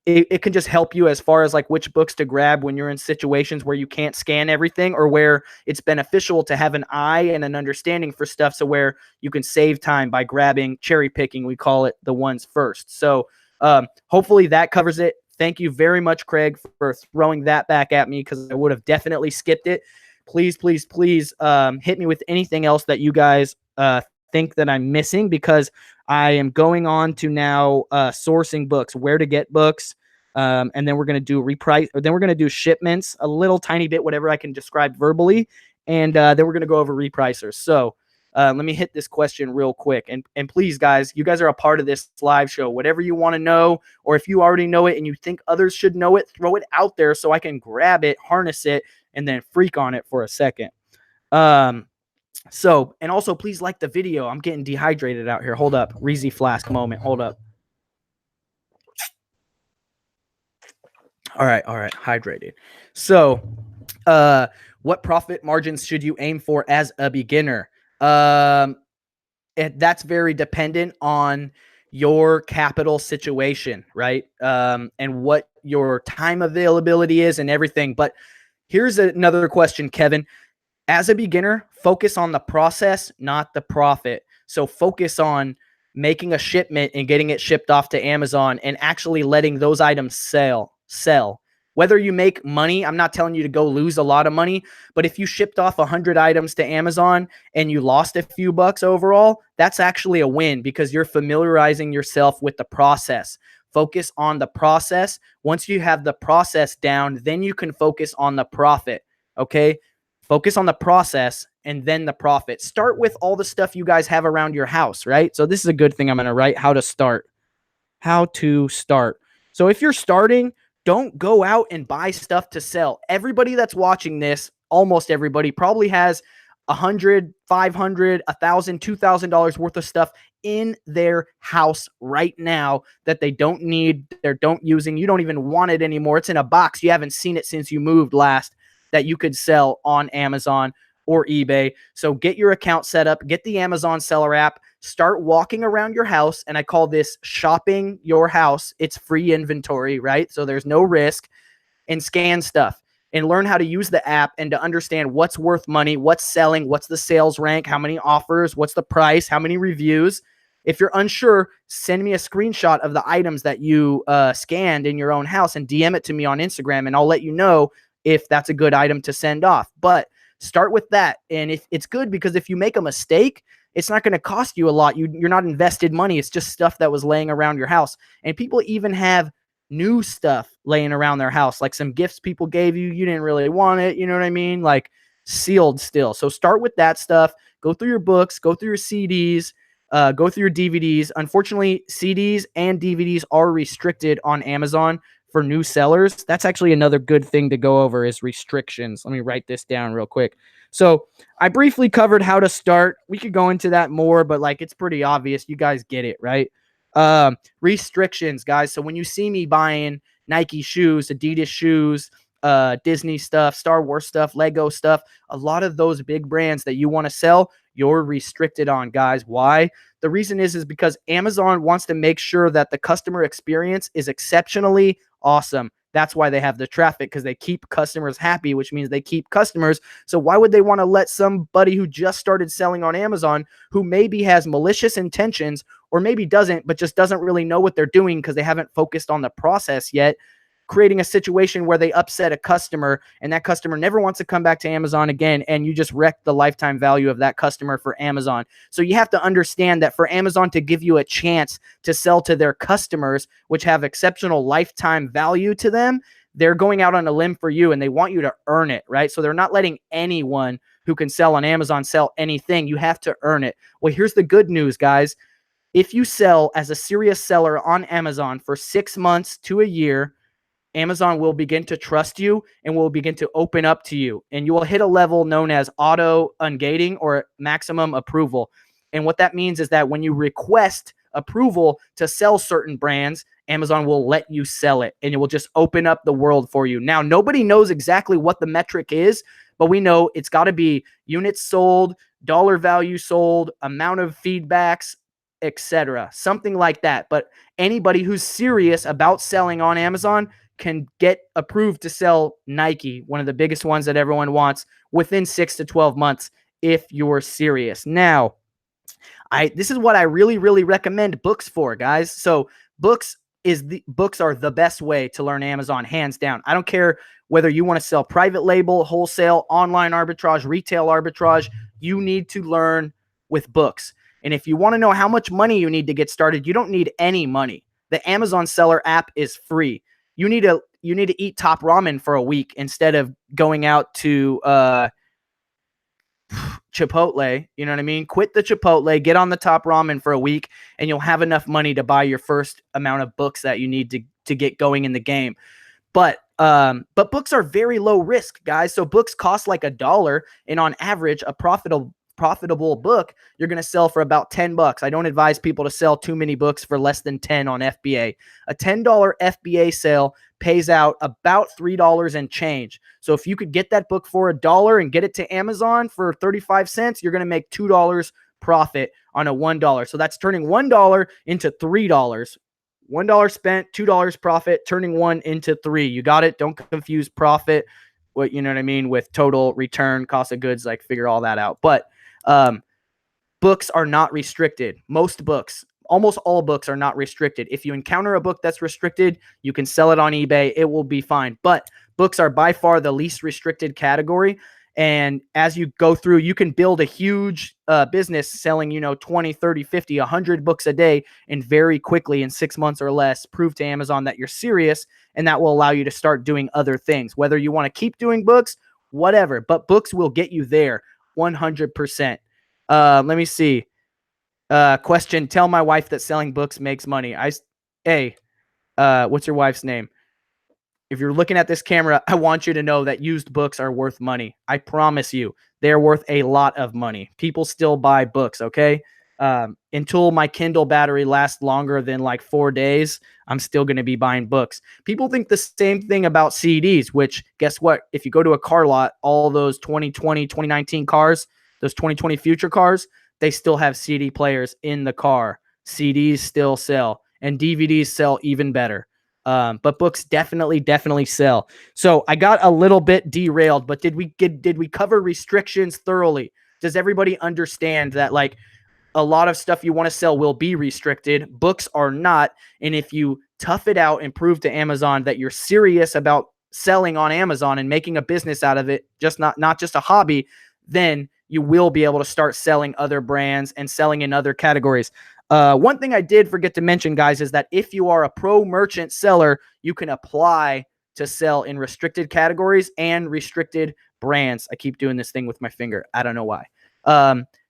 Speaker 1: it can just help you as far as like which books to grab when you're in situations where you can't scan everything, or where it's beneficial to have an eye and an understanding for stuff, so where you can save time by grabbing, cherry picking, we call it, the ones first. So hopefully that covers it. Thank you very much, Craig, for throwing that back at me, because I would have definitely skipped it. Please hit me with anything else that you guys think that I'm missing, because I am going on to now sourcing books, where to get books, and then we're going to do Reprice, or then we're going to do Shipments, a little tiny bit, whatever I can describe verbally, and then we're going to go over Repricers. So let me hit this question real quick, and please, guys, you guys are a part of this live show. Whatever you want to know, or if you already know it and you think others should know it, throw it out there so I can grab it, harness it, and then freak on it for a second. So, and also please like the video. I'm getting dehydrated out here. Hold up. Reezy flask moment. Hold up. All right. Hydrated. So, what profit margins should you aim for as a beginner? That's very dependent on your capital situation, right? And what your time availability is and everything. But here's another question, Kevin. As a beginner, focus on the process, not the profit. So focus on making a shipment and getting it shipped off to Amazon and actually letting those items sell. Whether you make money, I'm not telling you to go lose a lot of money, but if you shipped off 100 items to Amazon and you lost a few bucks overall, that's actually a win, because you're familiarizing yourself with the process. Focus on the process. Once you have the process down, then you can focus on the profit, okay? Focus on the process and then the profit. Start with all the stuff you guys have around your house, right? So this is a good thing I'm going to write, how to start. How to start. So if you're starting, don't go out and buy stuff to sell. Everybody that's watching this, almost everybody, probably has $100, $500, $1,000, $2,000 worth of stuff in their house right now that they don't need, they're don't using. You don't even want it anymore. It's in a box. You haven't seen it since you moved last, that you could sell on Amazon. or eBay. So get your account set up, get the Amazon seller app, start walking around your house. And I call this shopping your house. It's free inventory, right? So there's no risk, and scan stuff and learn how to use the app and to understand what's worth money, what's selling, what's the sales rank, how many offers, what's the price, how many reviews. If you're unsure, send me a screenshot of the items that you scanned in your own house and DM it to me on Instagram, and I'll let you know if that's a good item to send off. But start with that. And if it's good, because if you make a mistake, it's not going to cost you a lot. You're not invested money. It's just stuff that was laying around your house. And people even have new stuff laying around their house, like some gifts people gave you. You didn't really want it. You know what I mean? Like sealed still. So start with that stuff. Go through your books, go through your CDs, go through your DVDs. Unfortunately, CDs and DVDs are restricted on Amazon for new sellers. That's actually another good thing to go over is restrictions. Let me write this down real quick. So I briefly covered how to start. We could go into that more, but like it's pretty obvious. You guys get it, right? Restrictions, guys. So when you see me buying Nike shoes, Adidas shoes, Disney stuff, Star Wars stuff, Lego stuff, a lot of those big brands that you want to sell, you're restricted on, guys. Why? The reason is because Amazon wants to make sure that the customer experience is exceptionally awesome. That's why they have the traffic, because they keep customers happy, which means they keep customers. So why would they want to let somebody who just started selling on Amazon, who maybe has malicious intentions or maybe doesn't, but just doesn't really know what they're doing because they haven't focused on the process yet, creating a situation where they upset a customer and that customer never wants to come back to Amazon again, and you just wreck the lifetime value of that customer for Amazon. So you have to understand that for Amazon to give you a chance to sell to their customers, which have exceptional lifetime value to them, they're going out on a limb for you and they want you to earn it, right? So they're not letting anyone who can sell on Amazon sell anything. You have to earn it. Well, here's the good news, guys. If you sell as a serious seller on Amazon for 6 months to a year, Amazon will begin to trust you and will begin to open up to you. And you will hit a level known as auto ungating or maximum approval. And what that means is that when you request approval to sell certain brands, Amazon will let you sell it and it will just open up the world for you. Now, nobody knows exactly what the metric is, but we know it's got to be units sold, dollar value sold, amount of feedbacks, etc. Something like that. But anybody who's serious about selling on Amazon can get approved to sell Nike, one of the biggest ones that everyone wants, within 6 to 12 months if you're serious. Now, this is what I really, really recommend books for, guys. So books are the best way to learn Amazon, hands down. I don't care whether you want to sell private label, wholesale, online arbitrage, retail arbitrage, you need to learn with books. And if you want to know how much money you need to get started, you don't need any money. The Amazon seller app is free. You need to eat top ramen for a week instead of going out to Chipotle. You know what I mean? Quit the Chipotle, get on the top ramen for a week, and you'll have enough money to buy your first amount of books that you need to get going in the game. But books are very low risk, guys. So books cost like $1, and on average, a profitable book you're going to sell for about $10. I don't advise people to sell too many books for less than 10 on FBA. A $10 FBA sale pays out about $3 and change. So if you could get that book for $1 and get it to Amazon for 35 cents, you're going to make $2 profit on a $1. So that's turning $1 into $3. $1 spent, $2 profit, turning 1 into 3. You got it? Don't confuse profit, what you know what I mean, with total return, cost of goods, like figure all that out. But books are not restricted. Most books, almost all books are not restricted. If you encounter a book that's restricted, you can sell it on eBay. It will be fine. But books are by far the least restricted category. And as you go through, you can build a huge business selling, 20, 30, 50, 100 books a day, and very quickly in 6 months or less, prove to Amazon that you're serious. And that will allow you to start doing other things, whether you want to keep doing books, whatever. But books will get you there 100%. Let me see. Question. Tell my wife that selling books makes money. What's your wife's name? If you're looking at this camera, I want you to know that used books are worth money. I promise you, they're worth a lot of money. People still buy books, okay? Until my Kindle battery lasts longer than like 4 days, I'm still going to be buying books. People think the same thing about CDs, which guess what? If you go to a car lot, all those 2020, 2019 cars, those 2020 future cars, they still have CD players in the car. CDs still sell, and DVDs sell even better. But books definitely sell. So I got a little bit derailed, but did we cover restrictions thoroughly? Does everybody understand that like a lot of stuff you want to sell will be restricted, books are not, and if you tough it out and prove to Amazon that you're serious about selling on Amazon and making a business out of it, just not just a hobby, then you will be able to start selling other brands and selling in other categories. One thing I did forget to mention, guys, is that if you are a pro merchant seller, you can apply to sell in restricted categories and restricted brands. I keep doing this thing with my finger. I don't know why.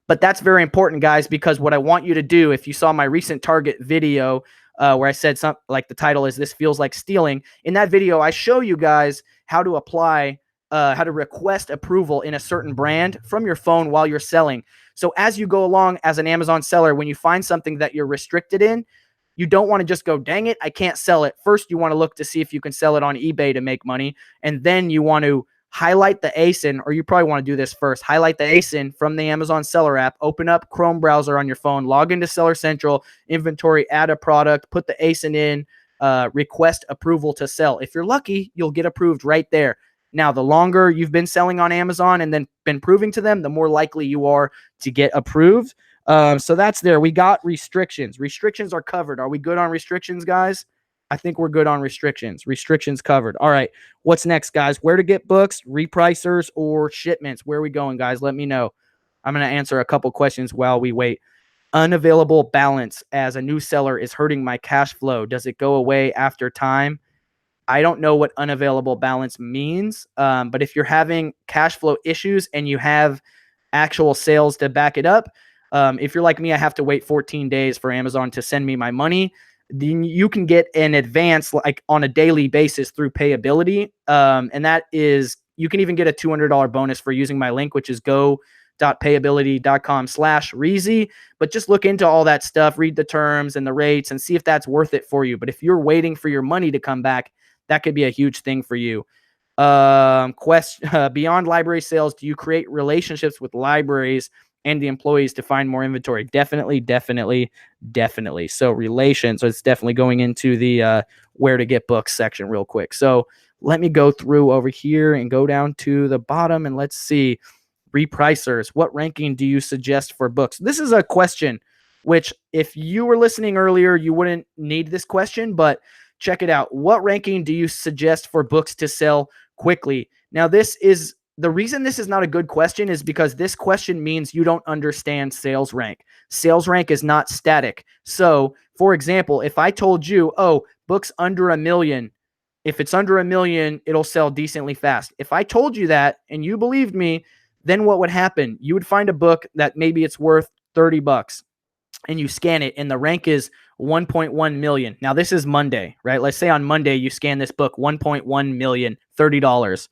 Speaker 1: But that's very important, guys, because what I want you to do, if you saw my recent Target video where I said something like the title is "This Feels Like Stealing," in that video, I show you guys how to apply, how to request approval in a certain brand from your phone while you're selling. So as you go along as an Amazon seller, when you find something that you're restricted in, you don't want to just go, dang it, I can't sell it. First, you want to look to see if you can sell it on eBay to make money. And then you want to highlight the ASIN, or you probably want to do this first. Highlight the ASIN from the Amazon Seller app, open up Chrome browser on your phone, log into Seller Central, inventory, add a product, put the ASIN in, request approval to sell. If you're lucky, you'll get approved right there. Now, the longer you've been selling on Amazon and then been proving to them, the more likely you are to get approved. So that's there. We got restrictions. Restrictions are covered. Are we good on restrictions, guys? I think we're good on restrictions. Restrictions covered. All right. What's next, guys? Where to get books, repricers, or shipments? Where are we going, guys? Let me know. I'm going to answer a couple questions while we wait. Unavailable balance as a new seller is hurting my cash flow. Does it go away after time? I don't know what unavailable balance means, but if you're having cash flow issues and you have actual sales to back it up, if you're like me, I have to wait 14 days for Amazon to send me my money. Then you can get an advance like on a daily basis through Payability. And that is, you can even get a $200 bonus for using my link, which is go.payability.com/Reezy. But just look into all that stuff, read the terms and the rates and see if that's worth it for you. But if you're waiting for your money to come back, that could be a huge thing for you. Beyond library sales, do you create relationships with libraries and the employees to find more inventory? Definitely. So relations, so it's definitely going into the where to get books section real quick. So let me go through over here and go down to the bottom and let's see. Repricers, what ranking do you suggest for books? This is a question which if you were listening earlier, you wouldn't need this question, but check it out. What ranking do you suggest for books to sell quickly? Now, this is the reason this is not a good question is because this question means you don't understand sales rank. Sales rank is not static. So, for example, if I told you, oh, books under $1 million, if it's under $1 million, it'll sell decently fast. If I told you that and you believed me, then what would happen? You would find a book that maybe it's worth $30 and you scan it and the rank is 1.1 million. Now this is Monday, right? Let's say on Monday you scan this book, 1.1 million, $30.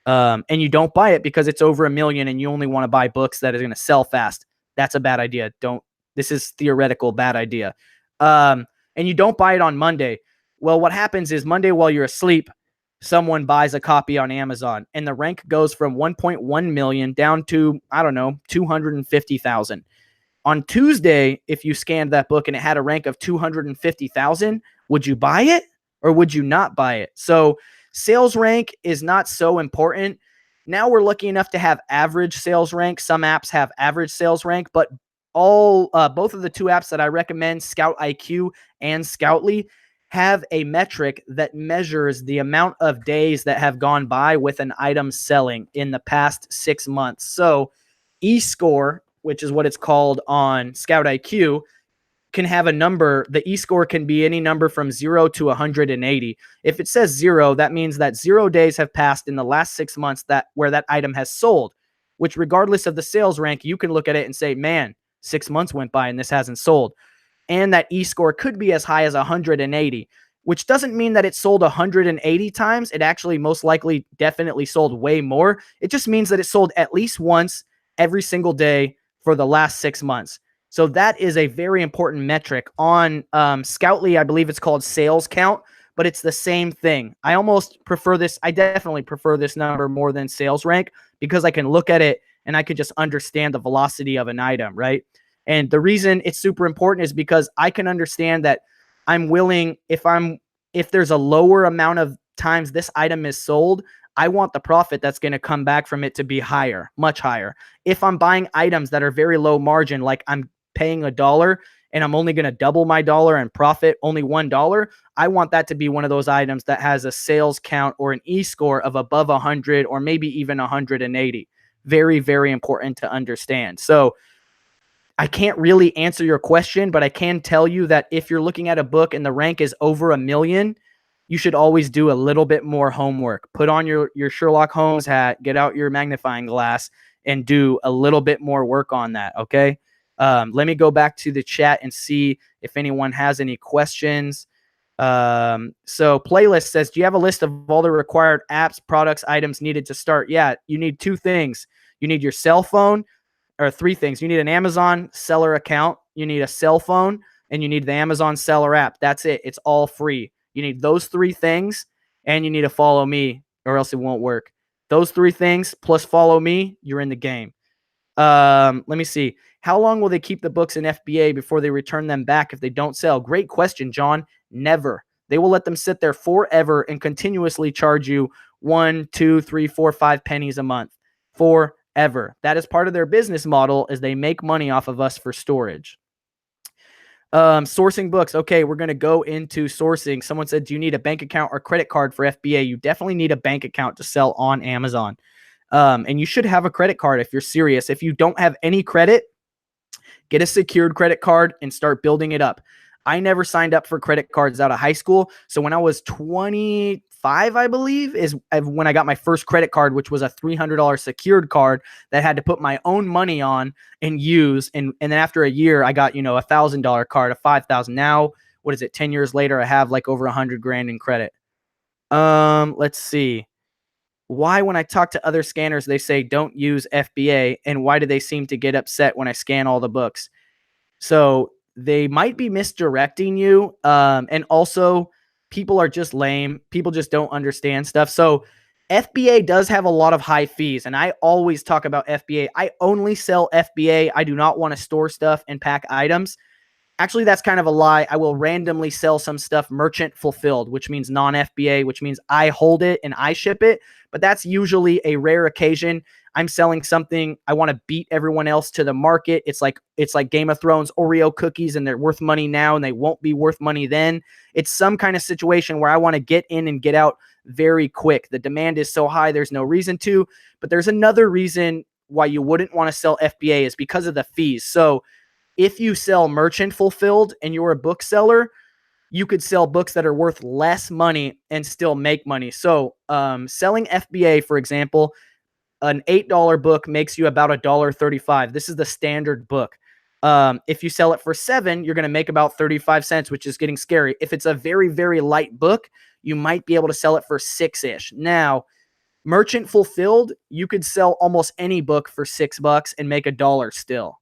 Speaker 1: And you don't buy it because it's over $1 million and you only want to buy books that are going to sell fast. That's a bad idea. This is theoretical bad idea. And you don't buy it on Monday. Well, what happens is Monday while you're asleep, someone buys a copy on Amazon and the rank goes from 1.1 million down to, I don't know, 250,000. On Tuesday, if you scanned that book and it had a rank of 250,000, would you buy it or would you not buy it? So sales rank is not so important. Now we're lucky enough to have average sales rank. Some apps have average sales rank, but both of the two apps that I recommend, Scout IQ and Scoutly, have a metric that measures the amount of days that have gone by with an item selling in the past 6 months. So eScore, which is what it's called on Scout IQ, can have a number. The eScore can be any number from 0 to 180. If it says 0, that means that 0 days have passed in the last 6 months where that item has sold, which regardless of the sales rank, you can look at it and say, man, 6 months went by and this hasn't sold. And that eScore could be as high as 180, which doesn't mean that it sold 180 times. It actually most likely definitely sold way more. It just means that it sold at least once every single day for the last 6 months. So that is a very important metric. On Scoutly, I believe it's called sales count, but it's the same thing. I almost prefer this. I definitely prefer this number more than sales rank because I can look at it and I can just understand the velocity of an item, right? And the reason it's super important is because I can understand that I'm willing, if there's a lower amount of times this item is sold, I want the profit that's going to come back from it to be higher, much higher. If I'm buying items that are very low margin, like I'm paying $1 and I'm only going to double my dollar and profit only $1, I want that to be one of those items that has a sales count or an E-score of above 100 or maybe even 180. Very, very important to understand. So I can't really answer your question, but I can tell you that if you're looking at a book and the rank is over 1 million, you should always do a little bit more homework. Put on your Sherlock Holmes hat, get out your magnifying glass, and do a little bit more work on that, okay? Let me go back to the chat and see if anyone has any questions. So Playlist says, do you have a list of all the required apps, products, items needed to start? Yeah, you need 2 things. You need your cell phone, or 3 things. You need an Amazon seller account, you need a cell phone, and you need the Amazon seller app. That's it. It's all free. You need those 3 things, and you need to follow me, or else it won't work. Those 3 things plus follow me, you're in the game. Let me see. How long will they keep the books in FBA before they return them back if they don't sell? Great question, John. Never. They will let them sit there forever and continuously charge you 1, 2, 3, 4, 5 pennies a month. Forever. That is part of their business model, is they make money off of us for storage. Sourcing books. Okay, we're going to go into sourcing. Someone said, do you need a bank account or credit card for FBA? You definitely need a bank account to sell on Amazon. And you should have a credit card if you're serious. If you don't have any credit, get a secured credit card and start building it up. I never signed up for credit cards out of high school. So when I was 25, I believe, is when I got my first credit card, which was a $300 secured card that I had to put my own money on and use. And then after a year, I got, $1,000 card, a 5,000. Now, what is it? 10 years later, I have like over 100 grand in credit. Let's see. Why, when I talk to other scanners, they say don't use FBA, and why do they seem to get upset when I scan all the books? So they might be misdirecting you. And also, people are just lame. People just don't understand stuff. So FBA does have a lot of high fees, and I always talk about FBA. I only sell FBA. I do not want to store stuff and pack items. Actually, that's kind of a lie. I will randomly sell some stuff merchant fulfilled, which means non-FBA, which means I hold it and I ship it. But that's usually a rare occasion. I'm selling something, I want to beat everyone else to the market. It's like Game of Thrones Oreo cookies, and they're worth money now and they won't be worth money then. It's some kind of situation where I want to get in and get out very quick. The demand is so high, there's no reason to. But there's another reason why you wouldn't want to sell FBA, is because of the fees. So if you sell merchant fulfilled and you're a bookseller, you could sell books that are worth less money and still make money. So selling FBA, for example, an $8 book makes you about $1.35. This is the standard book. If you sell it for $7, you're going to make about 35 cents, which is getting scary. If it's a very, very light book, you might be able to sell it for $6-ish. Now, merchant fulfilled, you could sell almost any book for $6 and make $1 still.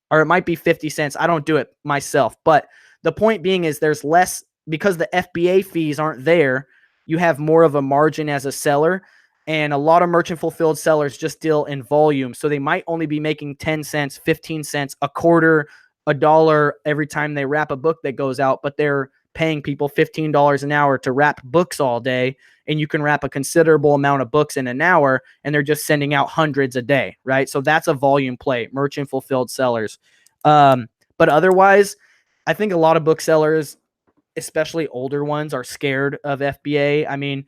Speaker 1: Or it might be 50 cents. I don't do it myself. But the point being is there's less, because the FBA fees aren't there, you have more of a margin as a seller. And a lot of merchant fulfilled sellers just deal in volume. So they might only be making 10 cents, 15 cents, a quarter, $1 every time they wrap a book that goes out, but they're paying people $15 an hour to wrap books all day. And you can wrap a considerable amount of books in an hour, and they're just sending out hundreds a day, right? So that's a volume play, merchant fulfilled sellers. But otherwise, I think a lot of booksellers, especially older ones, are scared of FBA. I mean,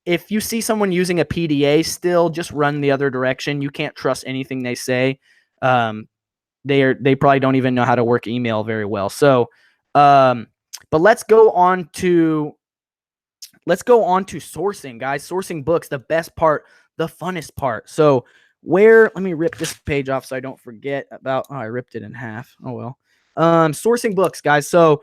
Speaker 1: if you see someone using a PDA still, just run the other direction. You can't trust anything they say. They probably don't even know how to work email very well. So, but let's go on to sourcing, guys. Sourcing books, the best part, the funnest part. So let me rip this page off so I don't forget about, I ripped it in half. Oh, well. Sourcing books, guys. So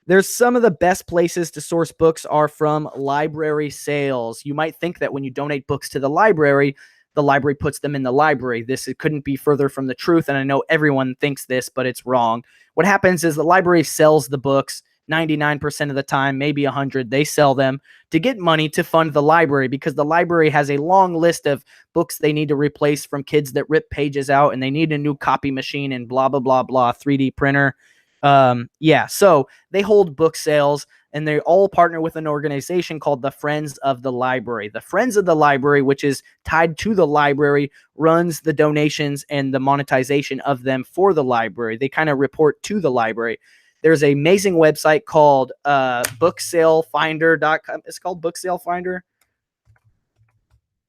Speaker 1: there's some of the best places to source books are from library sales. You might think that when you donate books to the library the library puts them in the library. It couldn't be further from the truth, and I know everyone thinks this, but it's wrong. What happens is the library sells the books 99% of the time, maybe 100. They sell them to get money to fund the library, because the library has a long list of books they need to replace from kids that rip pages out, and they need a new copy machine and blah, blah, blah, blah, 3D printer. So they hold book sales, and they all partner with an organization called the Friends of the Library. The Friends of the Library, which is tied to the library, runs the donations and the monetization of them for the library. They kind of report to the library. There's an amazing website called booksalefinder.com. It's called Booksalefinder.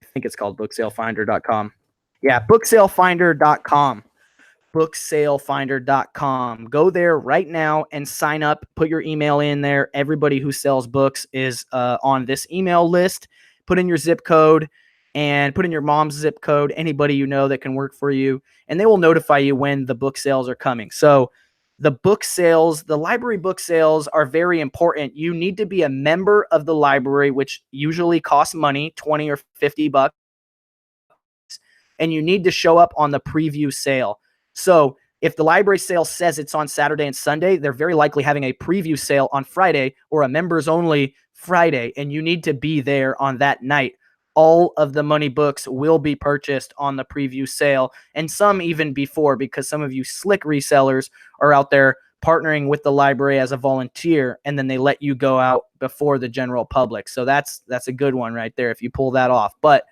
Speaker 1: I think it's called booksalefinder.com. Yeah, booksalefinder.com. Booksalefinder.com. Go there right now and sign up. Put your email in there. Everybody who sells books is on this email list. Put in your zip code and put in your mom's zip code, anybody you know that can work for you, and they will notify you when the book sales are coming. So the book sales, the library book sales are very important. You need to be a member of the library, which usually costs money, 20 or 50 bucks, and you need to show up on the preview sale. So if the library sale says it's on Saturday and Sunday, they're very likely having a preview sale on Friday or a members only Friday, and you need to be there on that night. All of the money books will be purchased on the preview sale, and some even before, because some of you slick resellers are out there partnering with the library as a volunteer, and then they let you go out before the general public. So that's a good one right there if you pull that off. But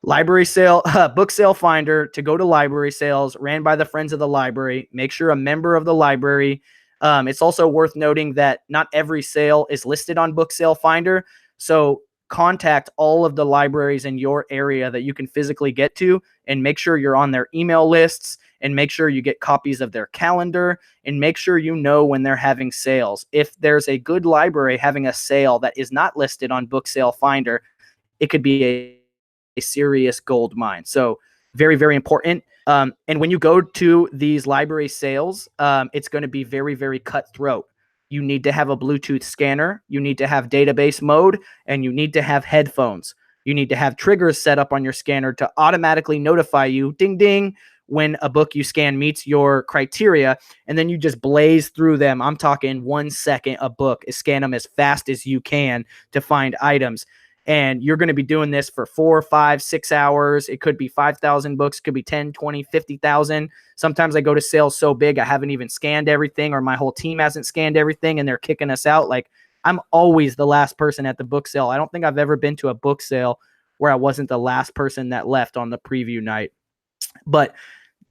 Speaker 1: library sale, book sale finder to go to library sales, ran by the Friends of the Library. Make sure a member of the library. It's also worth noting that not every sale is listed on Book Sale Finder. So contact all of the libraries in your area that you can physically get to, and make sure you're on their email lists, and make sure you get copies of their calendar, and make sure you know when they're having sales. If there's a good library having a sale that is not listed on Book Sale Finder, it could be a serious gold mine. So very, very important. And when you go to these library sales, it's going to be very, very cutthroat. You need to have a Bluetooth scanner. You need to have database mode, and you need to have headphones. You need to have triggers set up on your scanner to automatically notify you, ding, ding, when a book you scan meets your criteria. And then you just blaze through them. I'm talking 1 second a book. Scan them as fast as you can to find items. And you're going to be doing this for 4, 5, 6 hours. It could be 5,000 books, could be 10, 20, 50,000. Sometimes I go to sales so big I haven't even scanned everything, or my whole team hasn't scanned everything, and they're kicking us out. Like, I'm always the last person at the book sale. I don't think I've ever been to a book sale where I wasn't the last person that left on the preview night. But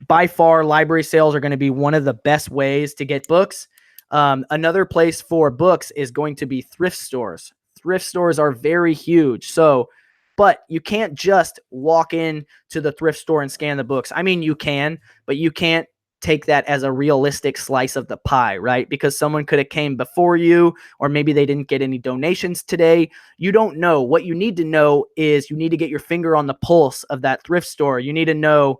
Speaker 1: by far, library sales are going to be one of the best ways to get books. Another place for books is going to be thrift stores. Thrift stores are very huge. So, but you can't just walk in to the thrift store and scan the books. I mean, you can, but you can't take that as a realistic slice of the pie, right? Because someone could have came before you, or maybe they didn't get any donations today. You don't know. What you need to know is you need to get your finger on the pulse of that thrift store. You need to know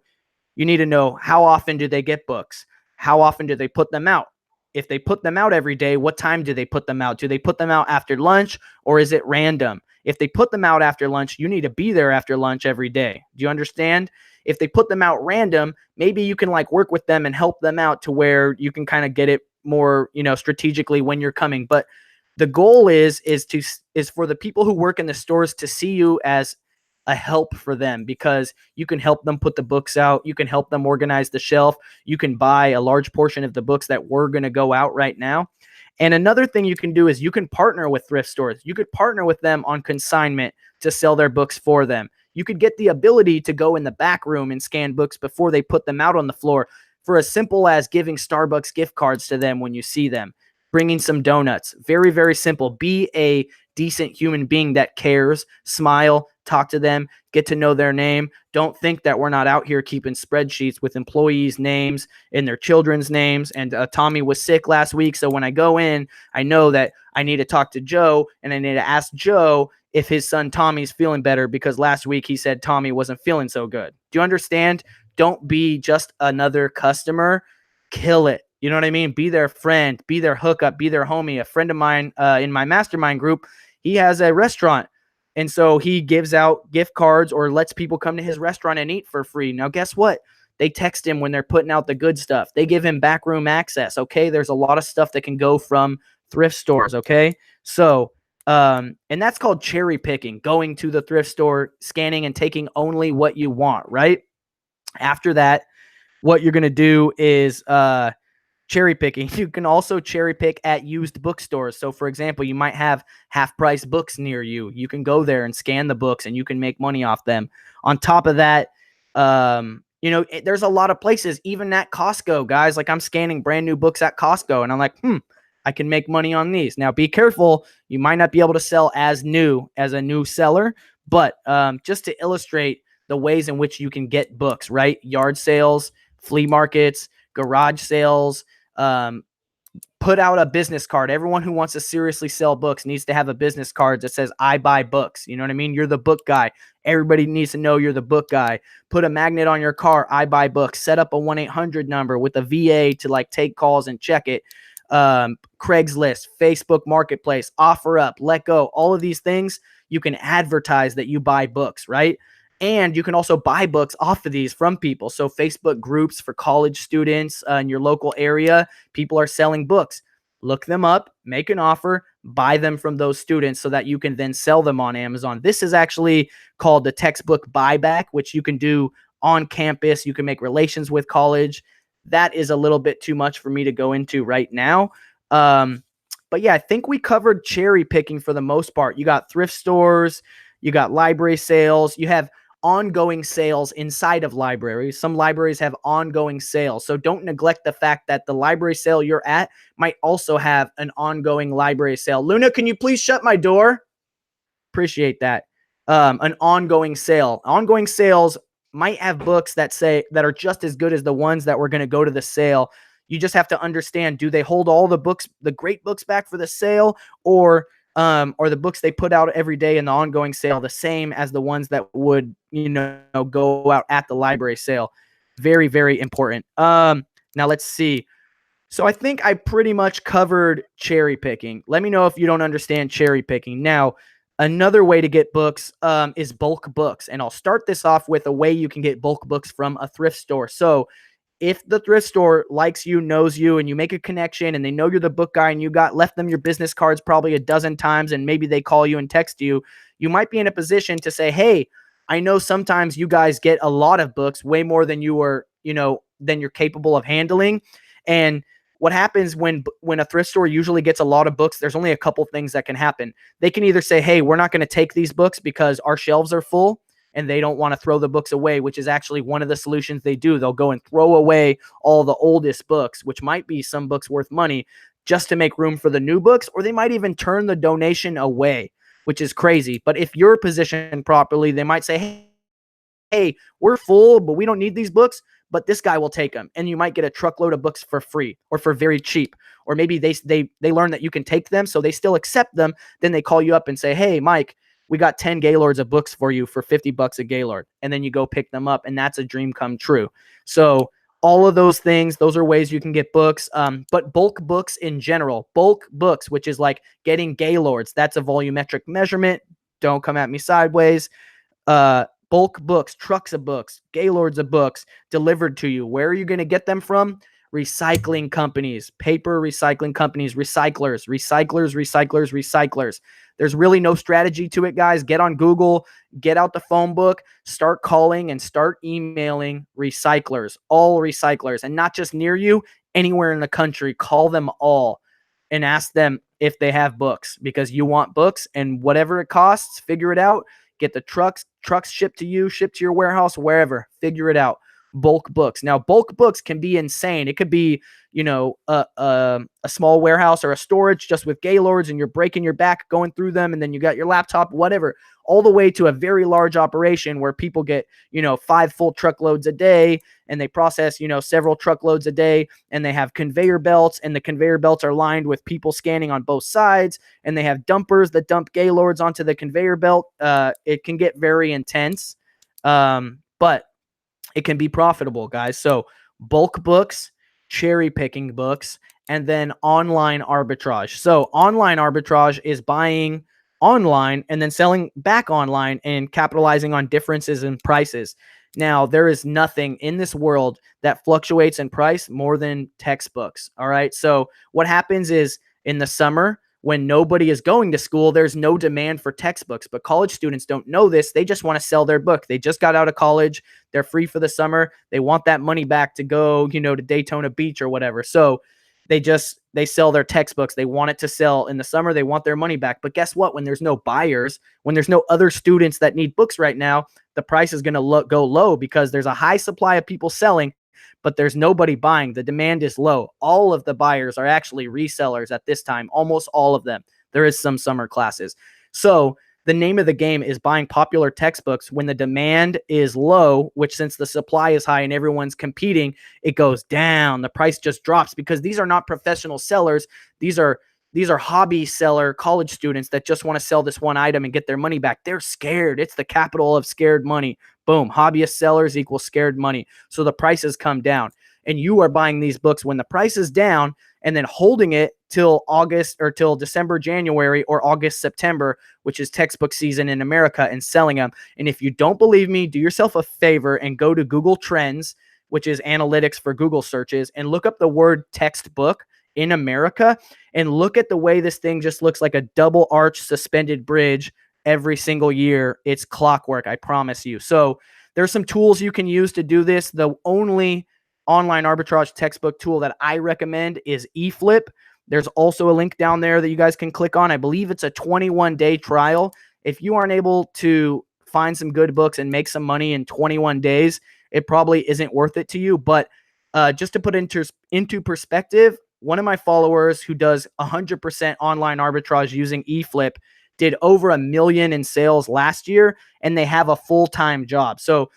Speaker 1: how often do they get books? How often do they put them out? If they put them out every day, what time do they put them out? Do they put them out after lunch, or is it random? If they put them out after lunch, you need to be there after lunch every day. Do you understand? If they put them out random, maybe you can work with them and help them out to where you can kind of get it more, strategically when you're coming. But the goal is for the people who work in the stores to see you as a help for them, because you can help them put the books out. You can help them organize the shelf. You can buy a large portion of the books that were going to go out right now. And another thing you can do is you can partner with thrift stores. You could partner with them on consignment to sell their books for them. You could get the ability to go in the back room and scan books before they put them out on the floor, for as simple as giving Starbucks gift cards to them when you see them, bringing some donuts. Very, very simple. Be a decent human being that cares. Smile, talk to them, get to know their name. Don't think that we're not out here keeping spreadsheets with employees' names and their children's names. And Tommy was sick last week, so when I go in, I know that I need to talk to Joe, and I need to ask Joe if his son Tommy's feeling better, because last week he said Tommy wasn't feeling so good. Do you understand? Don't be just another customer. Kill it. You know what I mean? Be their friend, be their hookup, be their homie. A friend of mine in my mastermind group, he has a restaurant, And so he gives out gift cards or lets people come to his restaurant and eat for free. Now, guess what? They text him when they're putting out the good stuff. They give him backroom access. Okay. There's a lot of stuff that can go from thrift stores. Okay. So, and that's called cherry picking, going to the thrift store, scanning and taking only what you want, right? After that, what you're going to do is, cherry picking. You can also cherry pick at used bookstores. So, for example, you might have half price books near you. You can go there and scan the books and you can make money off them. On top of that, there's a lot of places, even at Costco, guys. Like I'm scanning brand new books at Costco and I'm like, I can make money on these. Now, be careful. You might not be able to sell as new as a new seller, but just to illustrate the ways in which you can get books, right? Yard sales, flea markets, garage sales, put out a business card. Everyone who wants to seriously sell books needs to have a business card that says, I buy books. You know what I mean? You're the book guy. Everybody needs to know you're the book guy. Put a magnet on your car. I buy books. Set up a 1-800 number with a VA to like take calls and check it. Craigslist, Facebook Marketplace, OfferUp, Let Go, all of these things, you can advertise that you buy books, right? And you can also buy books off of these from people. So Facebook groups for college students in your local area, people are selling books. Look them up, make an offer, buy them from those students so that you can then sell them on Amazon. This is actually called the textbook buyback, which you can do on campus. You can make relations with college. That is a little bit too much for me to go into right now. But yeah, I think we covered cherry picking for the most part. You got thrift stores, you got library sales, you have ongoing sales inside of libraries. Some libraries have ongoing sales. So don't neglect the fact that the library sale you're at might also have an ongoing library sale. Luna, can you please shut my door? Appreciate that. An ongoing sale. Ongoing sales might have books that are just as good as the ones that were going to go to the sale. You just have to understand, do they hold all the books, the great books back for the sale, or the books they put out every day in the ongoing sale the same as the ones that would, go out at the library sale? Very, very important. Now let's see. So I think I pretty much covered cherry picking. Let me know if you don't understand cherry picking. Now, another way to get books is bulk books. And I'll start this off with a way you can get bulk books from a thrift store. So if the thrift store likes you, knows you, and you make a connection and they know you're the book guy and you left them your business cards probably a dozen times and maybe they call you and text you, you might be in a position to say, hey, I know sometimes you guys get a lot of books, way more than than you're capable of handling. And what happens when a thrift store usually gets a lot of books, there's only a couple things that can happen. They can either say, hey, we're not going to take these books because our shelves are full, and they don't want to throw the books away, which is actually one of the solutions they do. They'll go and throw away all the oldest books, which might be some books worth money, just to make room for the new books, or they might even turn the donation away, which is crazy. But if you're positioned properly, they might say, hey, we're full, but we don't need these books, but this guy will take them. And you might get a truckload of books for free or for very cheap. Or maybe they learn that you can take them, so they still accept them. Then they call you up and say, hey, Mike, we got 10 Gaylords of books for you for $50 a Gaylord. And then you go pick them up, and that's a dream come true. So all of those things, those are ways you can get books. But bulk books in general, bulk books, which is like getting Gaylords, that's a volumetric measurement. Don't come at me sideways. Bulk books, trucks of books, Gaylords of books delivered to you. Where are you going to get them from? Recycling companies, paper recycling companies, recyclers. There's really no strategy to it, guys. Get on Google, get out the phone book, start calling and start emailing recyclers, all recyclers, and not just near you, anywhere in the country. Call them all and ask them if they have books, because you want books, and whatever it costs, figure it out. Get the trucks shipped to you, shipped to your warehouse, wherever. Figure it out. Bulk books. Now, bulk books can be insane. It could be, a small warehouse or a storage just with Gaylords, and you're breaking your back going through them, and then you got your laptop, whatever, all the way to a very large operation where people get, 5 full truckloads a day, and they process, several truckloads a day, and they have conveyor belts, and the conveyor belts are lined with people scanning on both sides, and they have dumpers that dump Gaylords onto the conveyor belt. It can get very intense, but it can be profitable, guys. So bulk books, cherry picking books, and then online arbitrage. So online arbitrage is buying online and then selling back online and capitalizing on differences in prices. Now, there is nothing in this world that fluctuates in price more than textbooks. All right. So, what happens is in the summer, when nobody is going to school, there's no demand for textbooks. But college students don't know this. They just want to sell their book. They just got out of college. They're free for the summer. They want that money back to go, to Daytona Beach or whatever. So, they sell their textbooks. They want it to sell in the summer. They want their money back. But guess what? When there's no buyers, when there's no other students that need books right now, the price is going to go low because there's a high supply of people selling, but there's nobody buying. The demand is low. All of the buyers are actually resellers at this time, almost all of them. There is some summer classes. So the name of the game is buying popular textbooks when the demand is low, which since the supply is high and everyone's competing, it goes down. The price just drops because these are not professional sellers. These are hobby seller college students that just want to sell this one item and get their money back. They're scared. It's the capital of scared money. Boom. Hobbyist sellers equals scared money. So the prices come down. And you are buying these books when the price is down and then holding it till August or till December, January, or August, September, which is textbook season in America, and selling them. And if you don't believe me, do yourself a favor and go to Google Trends, which is analytics for Google searches, and look up the word textbook in America and look at the way this thing just looks like a double arch suspended bridge every single year. It's clockwork, I promise you. So there's some tools you can use to do this. The only online arbitrage textbook tool that I recommend is eFlip. There's also a link down there that you guys can click on. I believe it's a 21-day trial. If you aren't able to find some good books and make some money in 21 days, it probably isn't worth it to you. But just to put into perspective, one of my followers who does 100% online arbitrage using eFlip did over $1 million in sales last year, and they have a full-time job. So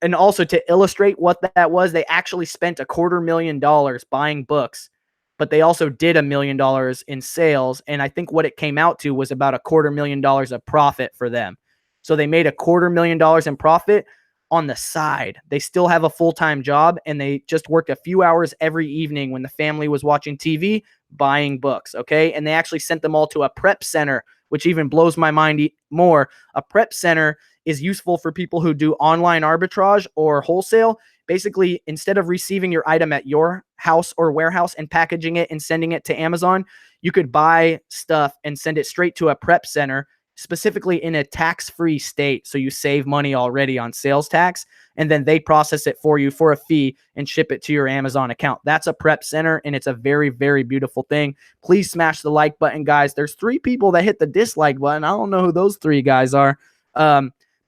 Speaker 1: and also to illustrate what that was, they actually spent $250,000 buying books, but they also did $1 million in sales. And I think what it came out to was about $250,000 of profit for them. So they made $250,000 in profit on the side. They still have a full-time job, and they just worked a few hours every evening when the family was watching TV, buying books. Okay. And they actually sent them all to a prep center, which even blows my mind more. A prep center is useful for people who do online arbitrage or wholesale. Basically, instead of receiving your item at your house or warehouse and packaging it and sending it to Amazon, you could buy stuff and send it straight to a prep center, specifically in a tax-free state. So you save money already on sales tax, and then they process it for you for a fee and ship it to your Amazon account. That's a prep center, and it's a very, very beautiful thing. Please smash the like button, guys. There's 3 people that hit the dislike button. I don't know who those 3 guys are.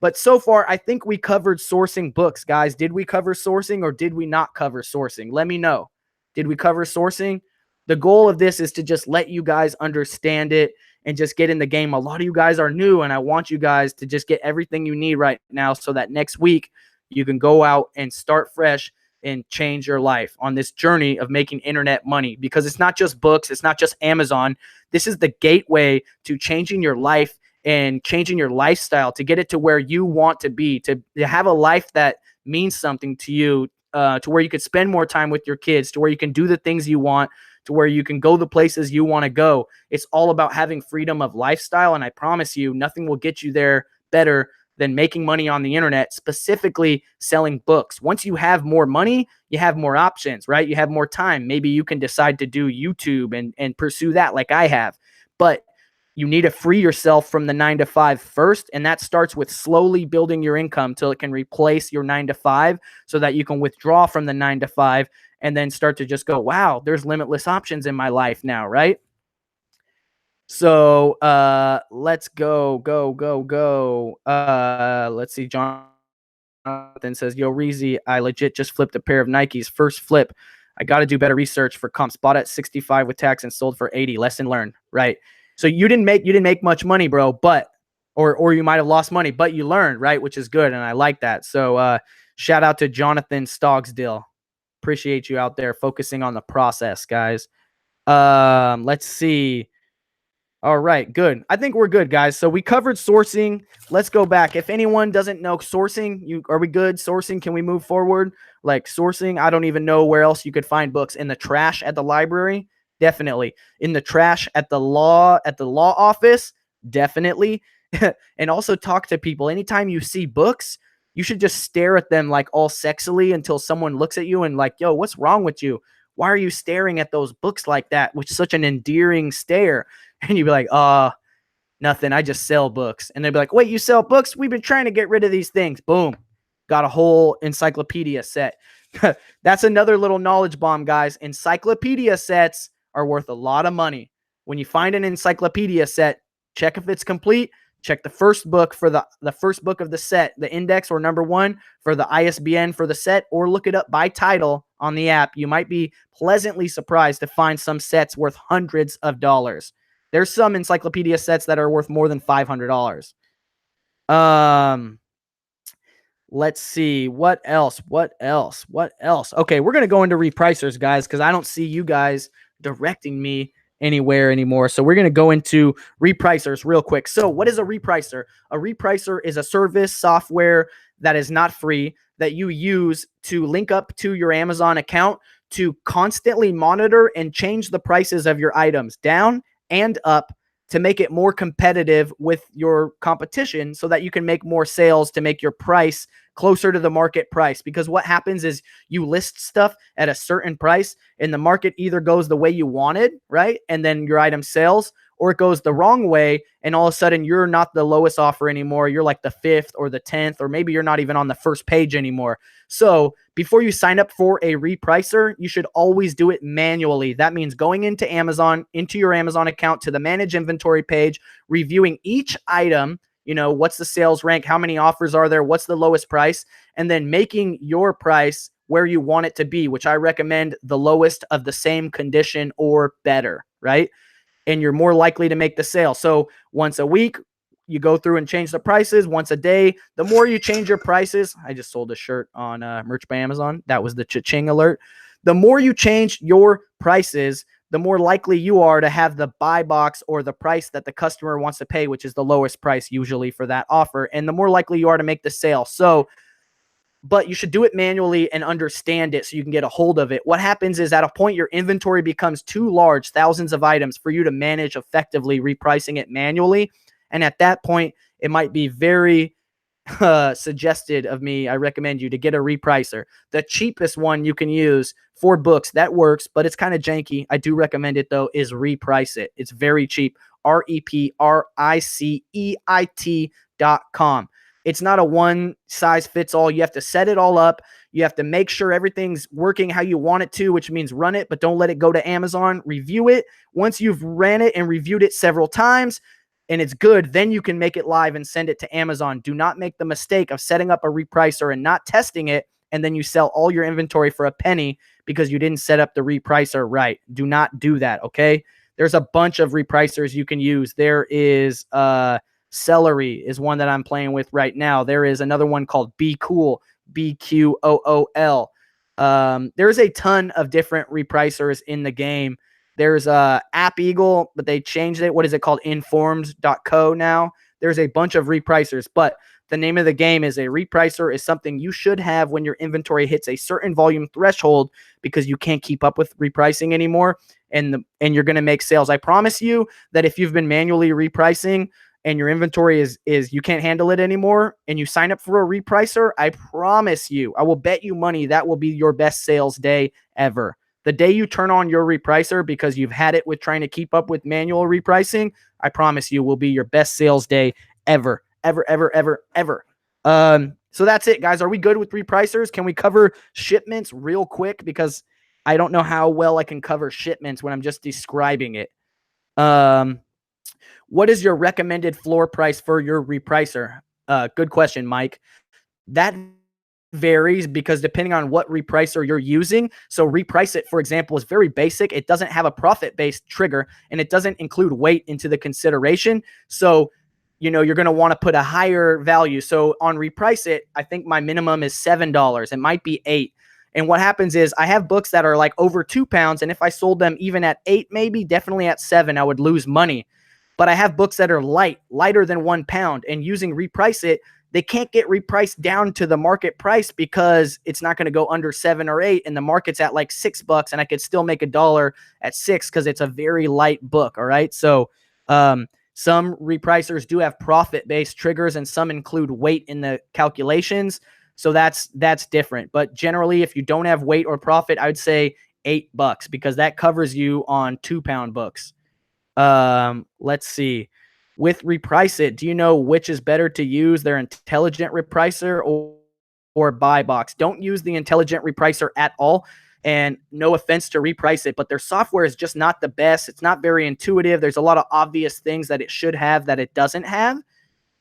Speaker 1: But so far, I think we covered sourcing books, guys. Did we cover sourcing or did we not cover sourcing? Let me know. Did we cover sourcing? The goal of this is to just let you guys understand it and just get in the game. A lot of you guys are new, and I want you guys to just get everything you need right now so that next week you can go out and start fresh and change your life on this journey of making internet money, because it's not just books. It's not just Amazon. This is the gateway to changing your life and changing your lifestyle to get it to where you want to be, to have a life that means something to you, to where you could spend more time with your kids, to where you can do the things you want, to where you can go the places you want to go. It's all about having freedom of lifestyle. And I promise you, nothing will get you there better than making money on the internet, specifically selling books. Once you have more money, you have more options, right? You have more time. Maybe you can decide to do YouTube and pursue that like I have. But you need to free yourself from the 9-to-5 first. And that starts with slowly building your income till it can replace your 9-to-5 so that you can withdraw from the 9-to-5 and then start to just go, wow, there's limitless options in my life now, right? So let's go. Let's see. Jonathan says, yo, Reezy, I legit just flipped a pair of Nikes. First flip. I got to do better research for comps. Bought at 65 with tax and sold for 80. Lesson learned, right? So you didn't make much money, bro, but or you might have lost money, but you learned, right? Which is good, and I like that. So shout out to Jonathan Stogsdill. Appreciate you out there focusing on the process, guys. Let's see. All right, good. I think we're good, guys. So we covered sourcing. Let's go back. If anyone doesn't know sourcing, are we good? Sourcing, can we move forward? Like sourcing, I don't even know where else you could find books. In the trash at the library? Definitely. In the trash at the law office? definitely. And also talk to people. Anytime you see books, you should just stare at them like all sexily until someone looks at you and like, yo, what's wrong with you? Why are you staring at those books like that? Which is such an endearing stare. And you'd be like, nothing. I just sell books. And they'd be like, wait, you sell books? We've been trying to get rid of these things. Boom. Got a whole encyclopedia set. That's another little knowledge bomb, guys. Encyclopedia sets are worth a lot of money. When you find an encyclopedia set, check if it's complete. Check the first book for the first book of the set, the index or number one for the ISBN for the set, or look it up by title on the app. You might be pleasantly surprised to find some sets worth hundreds of dollars. There's some encyclopedia sets that are worth more than $500. Let's see. What else? Okay, we're going to go into repricers, guys, because I don't see you guys directing me anywhere anymore. So we're going to go into repricers real quick. So what is a repricer? A repricer is a service software that is not free that you use to link up to your Amazon account to constantly monitor and change the prices of your items down and up to make it more competitive with your competition so that you can make more sales to make your price closer to the market price. Because what happens is you list stuff at a certain price and the market either goes the way you wanted, right? And then your item sells, or it goes the wrong way and all of a sudden you're not the lowest offer anymore. You're like the 5th or the 10th, or maybe you're not even on the first page anymore. So before you sign up for a repricer, you should always do it manually. That means going into Amazon, into your Amazon account, to the manage inventory page, reviewing each item. You know, what's the sales rank? How many offers are there? What's the lowest price? And then making your price where you want it to be, which I recommend the lowest of the same condition or better, right? And you're more likely to make the sale. So once a week, you go through and change the prices. Once a day, the more you change your prices. I just sold a shirt on Merch by Amazon. That was the cha-ching alert. The more you change your prices, the more likely you are to have the buy box or the price that the customer wants to pay, which is the lowest price usually for that offer. And the more likely you are to make the sale. So, but you should do it manually and understand it so you can get a hold of it. What happens is at a point your inventory becomes too large, thousands of items, for you to manage effectively repricing it manually. And at that point, it might be very suggested of me. I recommend you to get a repricer. The cheapest one you can use for books that works, but it's kind of janky. I do recommend it though, is Reprice It. It's very cheap. REPRICEIT.com. It's not a one size fits all. You have to set it all up. You have to make sure everything's working how you want it to, which means run it, but don't let it go to Amazon. Review it. Once you've ran it and reviewed it several times and it's good, then you can make it live and send it to Amazon. Do not make the mistake of setting up a repricer and not testing it, and then you sell all your inventory for a penny because you didn't set up the repricer right. Do not do that, okay? There's a bunch of repricers you can use. There is Celery is one that I'm playing with right now. There is another one called Be Cool, BQOOL. There's a ton of different repricers in the game. There's App Eagle, but they changed it. What is it called? Informed.co now. There's a bunch of repricers, but the name of the game is a repricer is something you should have when your inventory hits a certain volume threshold because you can't keep up with repricing anymore, and you're going to make sales. I promise you that if you've been manually repricing and your inventory is you can't handle it anymore and you sign up for a repricer, I promise you, I will bet you money that will be your best sales day ever. The day you turn on your repricer because you've had it with trying to keep up with manual repricing, I promise you will be your best sales day ever. So that's it, guys. Are we good with repricers? Can we cover shipments real quick? Because I don't know how well I can cover shipments when I'm just describing it. What is your recommended floor price for your repricer? Good question, Mike. That varies because depending on what repricer you're using. So Reprice It, for example, is very basic. It doesn't have a profit-based trigger, and it doesn't include weight into the consideration. So, you know, you're going to want to put a higher value. So on Reprice It, I think my minimum is $7. It might be $8. And what happens is I have books that are like over 2 pounds. And if I sold them even at 8, maybe definitely at 7, I would lose money. But I have books that are lighter than 1 pound, and using Reprice It, they can't get repriced down to the market price because it's not going to go under 7 or 8, and the market's at like $6, and I could still make $1 at 6 because it's a very light book. All right. So Some repricers do have profit-based triggers, and some include weight in the calculations. So that's different. But generally, if you don't have weight or profit, I would say $8 because that covers you on 2-pound books. Let's see. With Reprice It, do you know which is better to use, their intelligent repricer or buy box? Don't use the intelligent repricer at all. And no offense to Reprice It, but their software is just not the best. It's not very intuitive. There's a lot of obvious things that it should have that it doesn't have.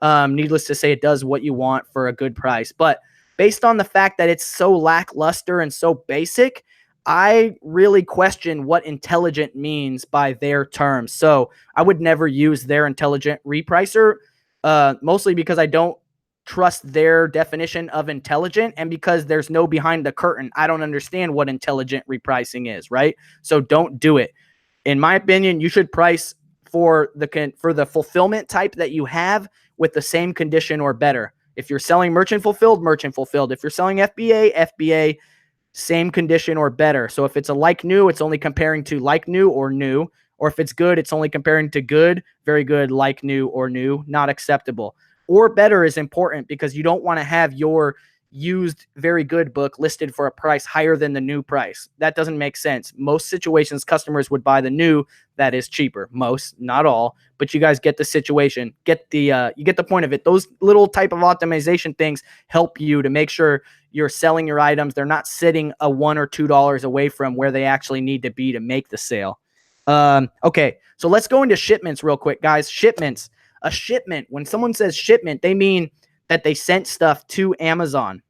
Speaker 1: Needless to say, it does what you want for a good price. But based on the fact that it's so lackluster and so basic, I really question what intelligent means by their terms. So I would never use their intelligent repricer, mostly because I don't trust their definition of intelligent, and because there's no behind the curtain. I don't understand what intelligent repricing is, right? So don't do it. In my opinion, you should price for the fulfillment type that you have with the same condition or better. If you're selling merchant fulfilled, merchant fulfilled. If you're selling FBA, FBA, same condition or better. So if it's a like new, it's only comparing to like new or new. Or if it's good, it's only comparing to good, very good, like new or new, not acceptable. Or better is important because you don't want to have your used very good book listed for a price higher than the new price. That doesn't make sense. Most situations, customers would buy the new that is cheaper. Most, not all, but you guys get the situation. You get the point of it. Those little type of optimization things help you to make sure you're selling your items. They're not sitting a $1 or $2 away from where they actually need to be to make the sale. Okay, so let's go into shipments real quick, guys. Shipments. A shipment, when someone says shipment, they mean that they sent stuff to Amazon.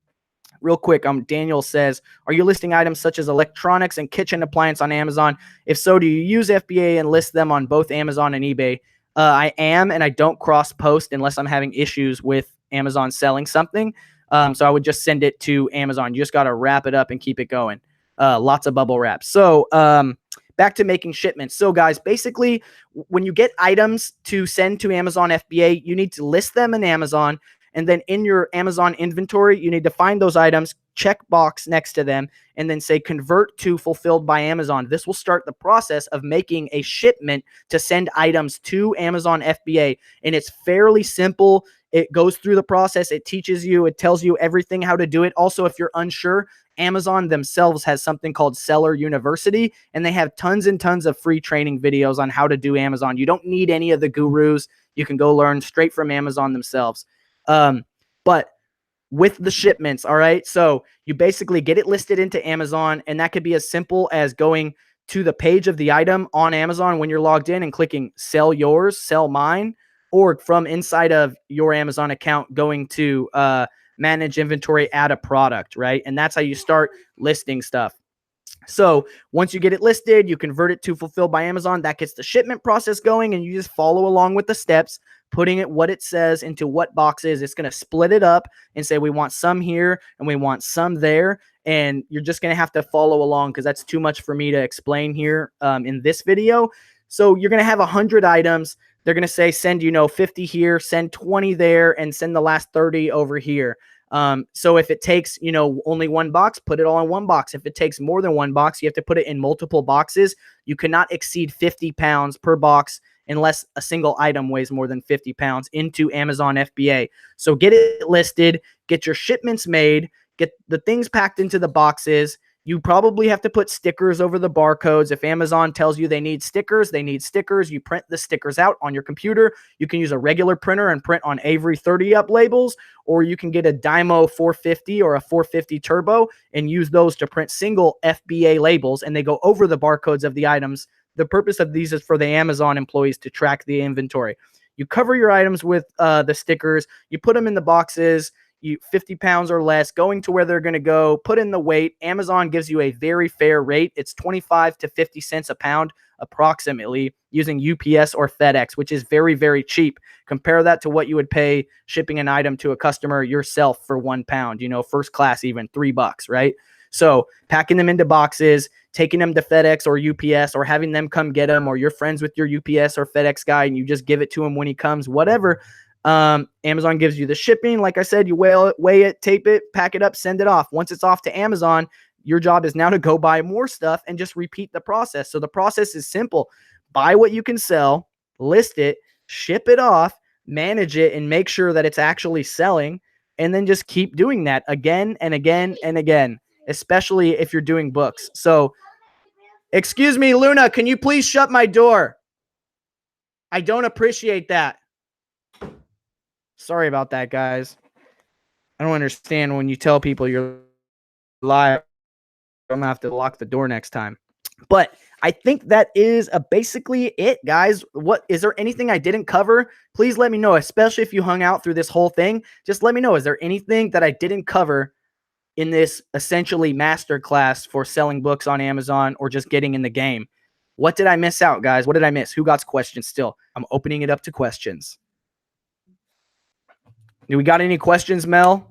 Speaker 1: Real quick, Daniel says, are you listing items such as electronics and kitchen appliance on Amazon? If so, do you use FBA and list them on both Amazon and eBay? I am, and I don't cross-post unless I'm having issues with Amazon selling something. So I would just send it to Amazon. You just got to wrap it up and keep it going. Lots of bubble wrap. So back to making shipments. So guys, basically, when you get items to send to Amazon FBA, you need to list them in Amazon. And then in your Amazon inventory, you need to find those items, check box next to them, and then say convert to fulfilled by Amazon. This will start the process of making a shipment to send items to Amazon FBA. And it's fairly simple. It goes through the process. It teaches you, it tells you everything how to do it. Also, if you're unsure, Amazon themselves has something called Seller University, and they have tons and tons of free training videos on how to do Amazon. You don't need any of the gurus. You can go learn straight from Amazon themselves. But with the shipments, all right, so you basically get it listed into Amazon, and that could be as simple as going to the page of the item on Amazon when you're logged in and clicking sell yours, sell mine, or from inside of your Amazon account going to manage inventory, add a product, right? And that's how you start listing stuff. So once you get it listed, you convert it to fulfilled by Amazon. That gets the shipment process going, and you just follow along with the steps, putting it what it says into what boxes. It's going to split it up and say we want some here and we want some there. And you're just going to have to follow along because that's too much for me to explain here in this video. So you're going to have 100 items. They're going to say send, 50 here, send 20 there, and send the last 30 over here. So if it takes, only one box, put it all in one box. If it takes more than one box, you have to put it in multiple boxes. You cannot exceed 50 pounds per box unless a single item weighs more than 50 pounds into Amazon FBA. So get it listed, get your shipments made, get the things packed into the boxes. You probably have to put stickers over the barcodes. If Amazon tells you they need stickers, they need stickers. You print the stickers out on your computer. You can use a regular printer and print on Avery 30-up labels, or you can get a Dymo 450 or a 450 Turbo and use those to print single FBA labels, and they go over the barcodes of the items. The purpose of these is for the Amazon employees to track the inventory. You cover your items with the stickers. You put them in the boxes. 50 pounds or less, going to where they're going to go, put in the weight. Amazon gives you a very fair rate. It's 25 to 50 cents a pound approximately using UPS or FedEx, which is very, very cheap. Compare that to what you would pay shipping an item to a customer yourself for 1 pound, first class, even $3, right? So packing them into boxes, taking them to FedEx or UPS, or having them come get them, or you're friends with your UPS or FedEx guy and you just give it to him when he comes, whatever. Amazon gives you the shipping. Like I said, you weigh it, tape it, pack it up, send it off. Once it's off to Amazon, your job is now to go buy more stuff and just repeat the process. So the process is simple. Buy what you can sell, list it, ship it off, manage it, and make sure that it's actually selling. And then just keep doing that again and again and again, especially if you're doing books. So, excuse me, Luna, can you please shut my door? I don't appreciate that. Sorry about that, guys. I don't understand when you tell people you're live. I'm gonna have to lock the door next time. But I think that is basically it, guys. What is there anything I didn't cover? Please let me know, especially if you hung out through this whole thing. Just let me know. Is there anything that I didn't cover in this essentially masterclass for selling books on Amazon or just getting in the game? What did I miss out, guys? What did I miss? Who got questions still? I'm opening it up to questions. Do we got any questions, Mel?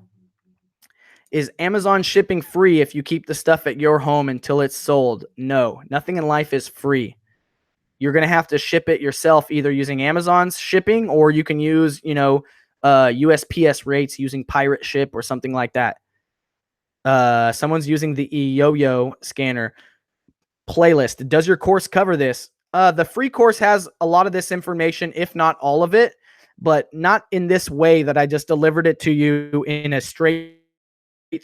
Speaker 1: Is Amazon shipping free if you keep the stuff at your home until it's sold? No, nothing in life is free. You're going to have to ship it yourself, either using Amazon's shipping or you can use, USPS rates using Pirate Ship or something like that. Someone's using the eYoYo scanner. Playlist. Does your course cover this? The free course has a lot of this information, if not all of it, but not in this way that I just delivered it to you in a straight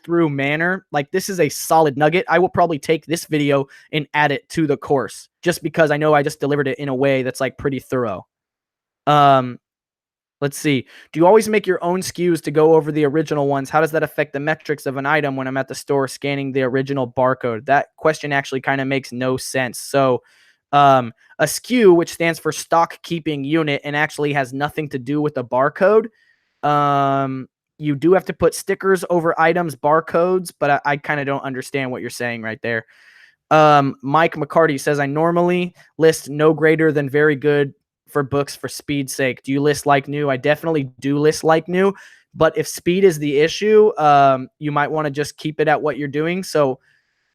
Speaker 1: through manner. Like, this is a solid nugget. I will probably take this video and add it to the course just because I know I just delivered it in a way that's like pretty thorough. Let's see. Do you always make your own SKUs to go over the original ones? How does that affect the metrics of an item when I'm at the store scanning the original barcode? That question actually kind of makes no sense. So a SKU, which stands for stock keeping unit and actually has nothing to do with the barcode. You do have to put stickers over items, barcodes, but I kind of don't understand what you're saying right there. Mike McCarty says, I normally list no greater than very good for books for speed's sake. Do you list like new? I definitely do list like new, but if speed is the issue, you might want to just keep it at what you're doing. So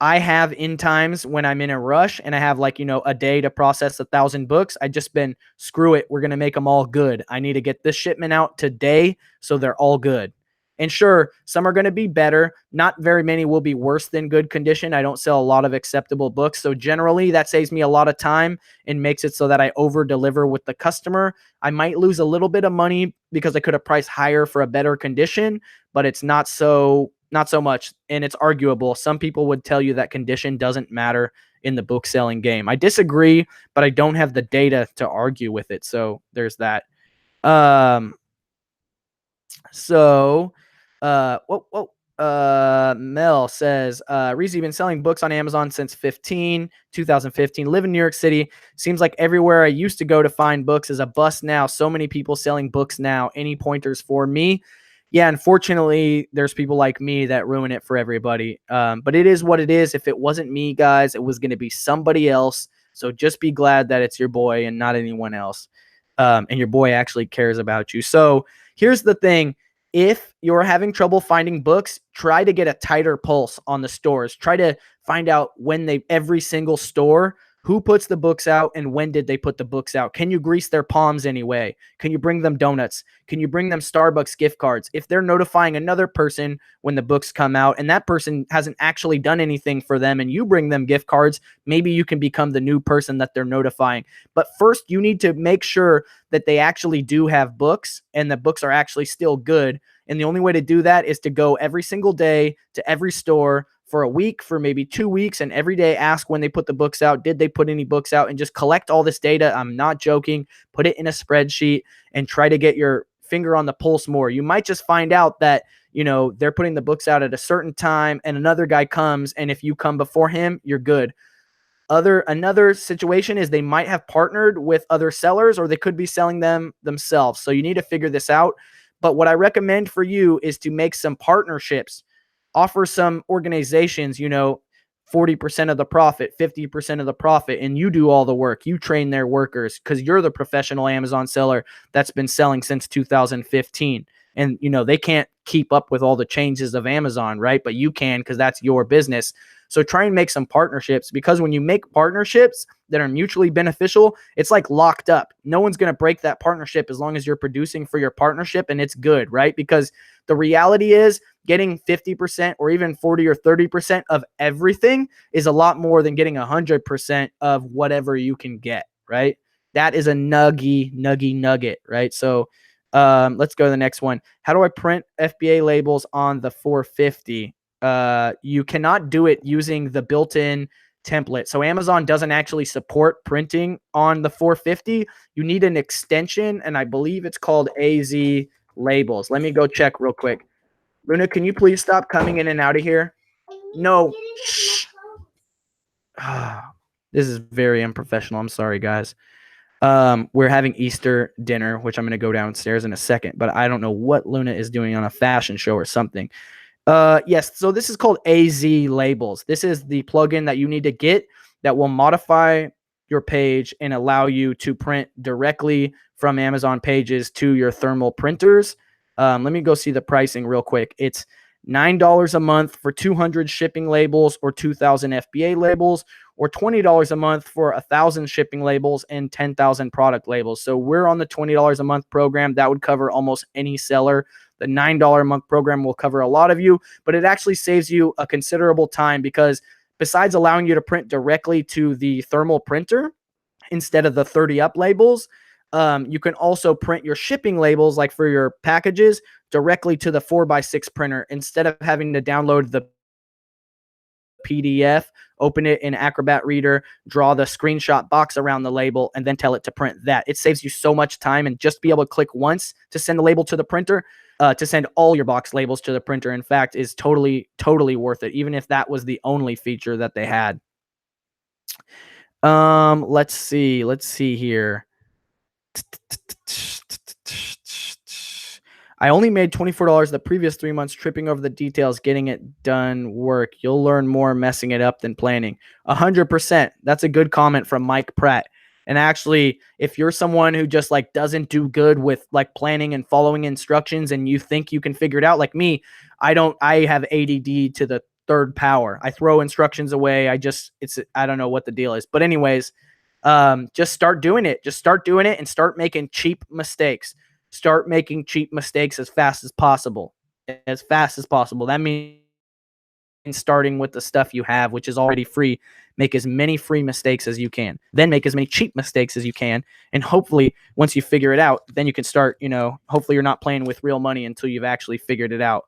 Speaker 1: I have in times when I'm in a rush and I have a day to process 1,000 books. I just been, screw it. We're going to make them all good. I need to get this shipment out today so they're all good. And sure, some are going to be better. Not very many will be worse than good condition. I don't sell a lot of acceptable books. So generally that saves me a lot of time and makes it so that I over deliver with the customer. I might lose a little bit of money because I could have priced higher for a better condition, but it's not so much. And it's arguable. Some people would tell you that condition doesn't matter in the book selling game. I disagree, but I don't have the data to argue with it. So there's that. Mel says, Reezy, been selling books on Amazon since 2015, live in New York City. Seems like everywhere I used to go to find books is a bust now. So many people selling books now. Any pointers for me? Yeah, unfortunately, there's people like me that ruin it for everybody. But it is what it is. If it wasn't me, guys, it was going to be somebody else. So just be glad that it's your boy and not anyone else. And your boy actually cares about you. So here's the thing. If you're having trouble finding books, try to get a tighter pulse on the stores. Try to find out when every single store, who puts the books out and when did they put the books out? Can you grease their palms anyway? Can you bring them donuts? Can you bring them Starbucks gift cards? If they're notifying another person when the books come out and that person hasn't actually done anything for them and you bring them gift cards, maybe you can become the new person that they're notifying. But first, you need to make sure that they actually do have books and the books are actually still good. And the only way to do that is to go every single day to every store for a week, for maybe 2 weeks, and every day ask when they put the books out. Did they put any books out? And just collect all this data. I'm not joking. Put it in a spreadsheet and try to get your finger on the pulse more. You might just find out that, they're putting the books out at a certain time and another guy comes, and if you come before him, you're good. Another situation is they might have partnered with other sellers or they could be selling them themselves. So you need to figure this out. But what I recommend for you is to make some partnerships, offer some organizations, 40% of the profit, 50% of the profit, and you do all the work. You train their workers because you're the professional Amazon seller that's been selling since 2015. And, they can't keep up with all the changes of Amazon, right? But you can because that's your business. So try and make some partnerships, because when you make partnerships that are mutually beneficial, it's like locked up. No one's going to break that partnership as long as you're producing for your partnership and it's good, right? Because the reality is getting 50% or even 40 or 30% of everything is a lot more than getting 100% of whatever you can get, right? That is a nugget, right? So let's go to the next one. How do I print FBA labels on the 450? You cannot do it using the built-in template. So Amazon doesn't actually support printing on the 450. You need an extension, and I believe it's called AZ Labels. Let me go check real quick. Luna, can you please stop coming in and out of here? No. Shh. This is very unprofessional. I'm sorry, guys. We're having Easter dinner, which I'm going to go downstairs in a second, but I don't know what Luna is doing on a fashion show or something. Yes, so this is called AZ Labels. This is the plugin that you need to get that will modify your page and allow you to print directly from Amazon pages to your thermal printers. Let me go see the pricing real quick. It's $9 a month for 200 shipping labels or 2,000 FBA labels, or $20 a month for 1,000 shipping labels and 10,000 product labels. So we're on the $20 a month program. That would cover almost any seller. The $9 a month program will cover a lot of you, but it actually saves you a considerable time, because besides allowing you to print directly to the thermal printer instead of the 30 up labels, you can also print your shipping labels, like for your packages, directly to the 4x6 printer instead of having to download the PDF, open it in Acrobat Reader, draw the screenshot box around the label, and then tell it to print that. It saves you so much time, and just be able to click once to send the label to the printer, to send all your box labels to the printer, in fact, is totally worth it, even if that was the only feature that they had. Let's see here. I only made $24 the previous 3 months tripping over the details, getting it done work. You'll learn more messing it up than planning. 100%. That's a good comment from Mike Pratt. And actually, if you're someone who just like doesn't do good with like planning and following instructions, and you think you can figure it out, like me, I have ADD to the third power. I throw instructions away. I don't know what the deal is. But anyways, just start doing it. Just start doing it and start making cheap mistakes. Start making cheap mistakes as fast as possible. That means starting with the stuff you have, which is already free. Make as many free mistakes as you can. Then make as many cheap mistakes as you can. And hopefully, once you figure it out, then you can start, hopefully you're not playing with real money until you've actually figured it out.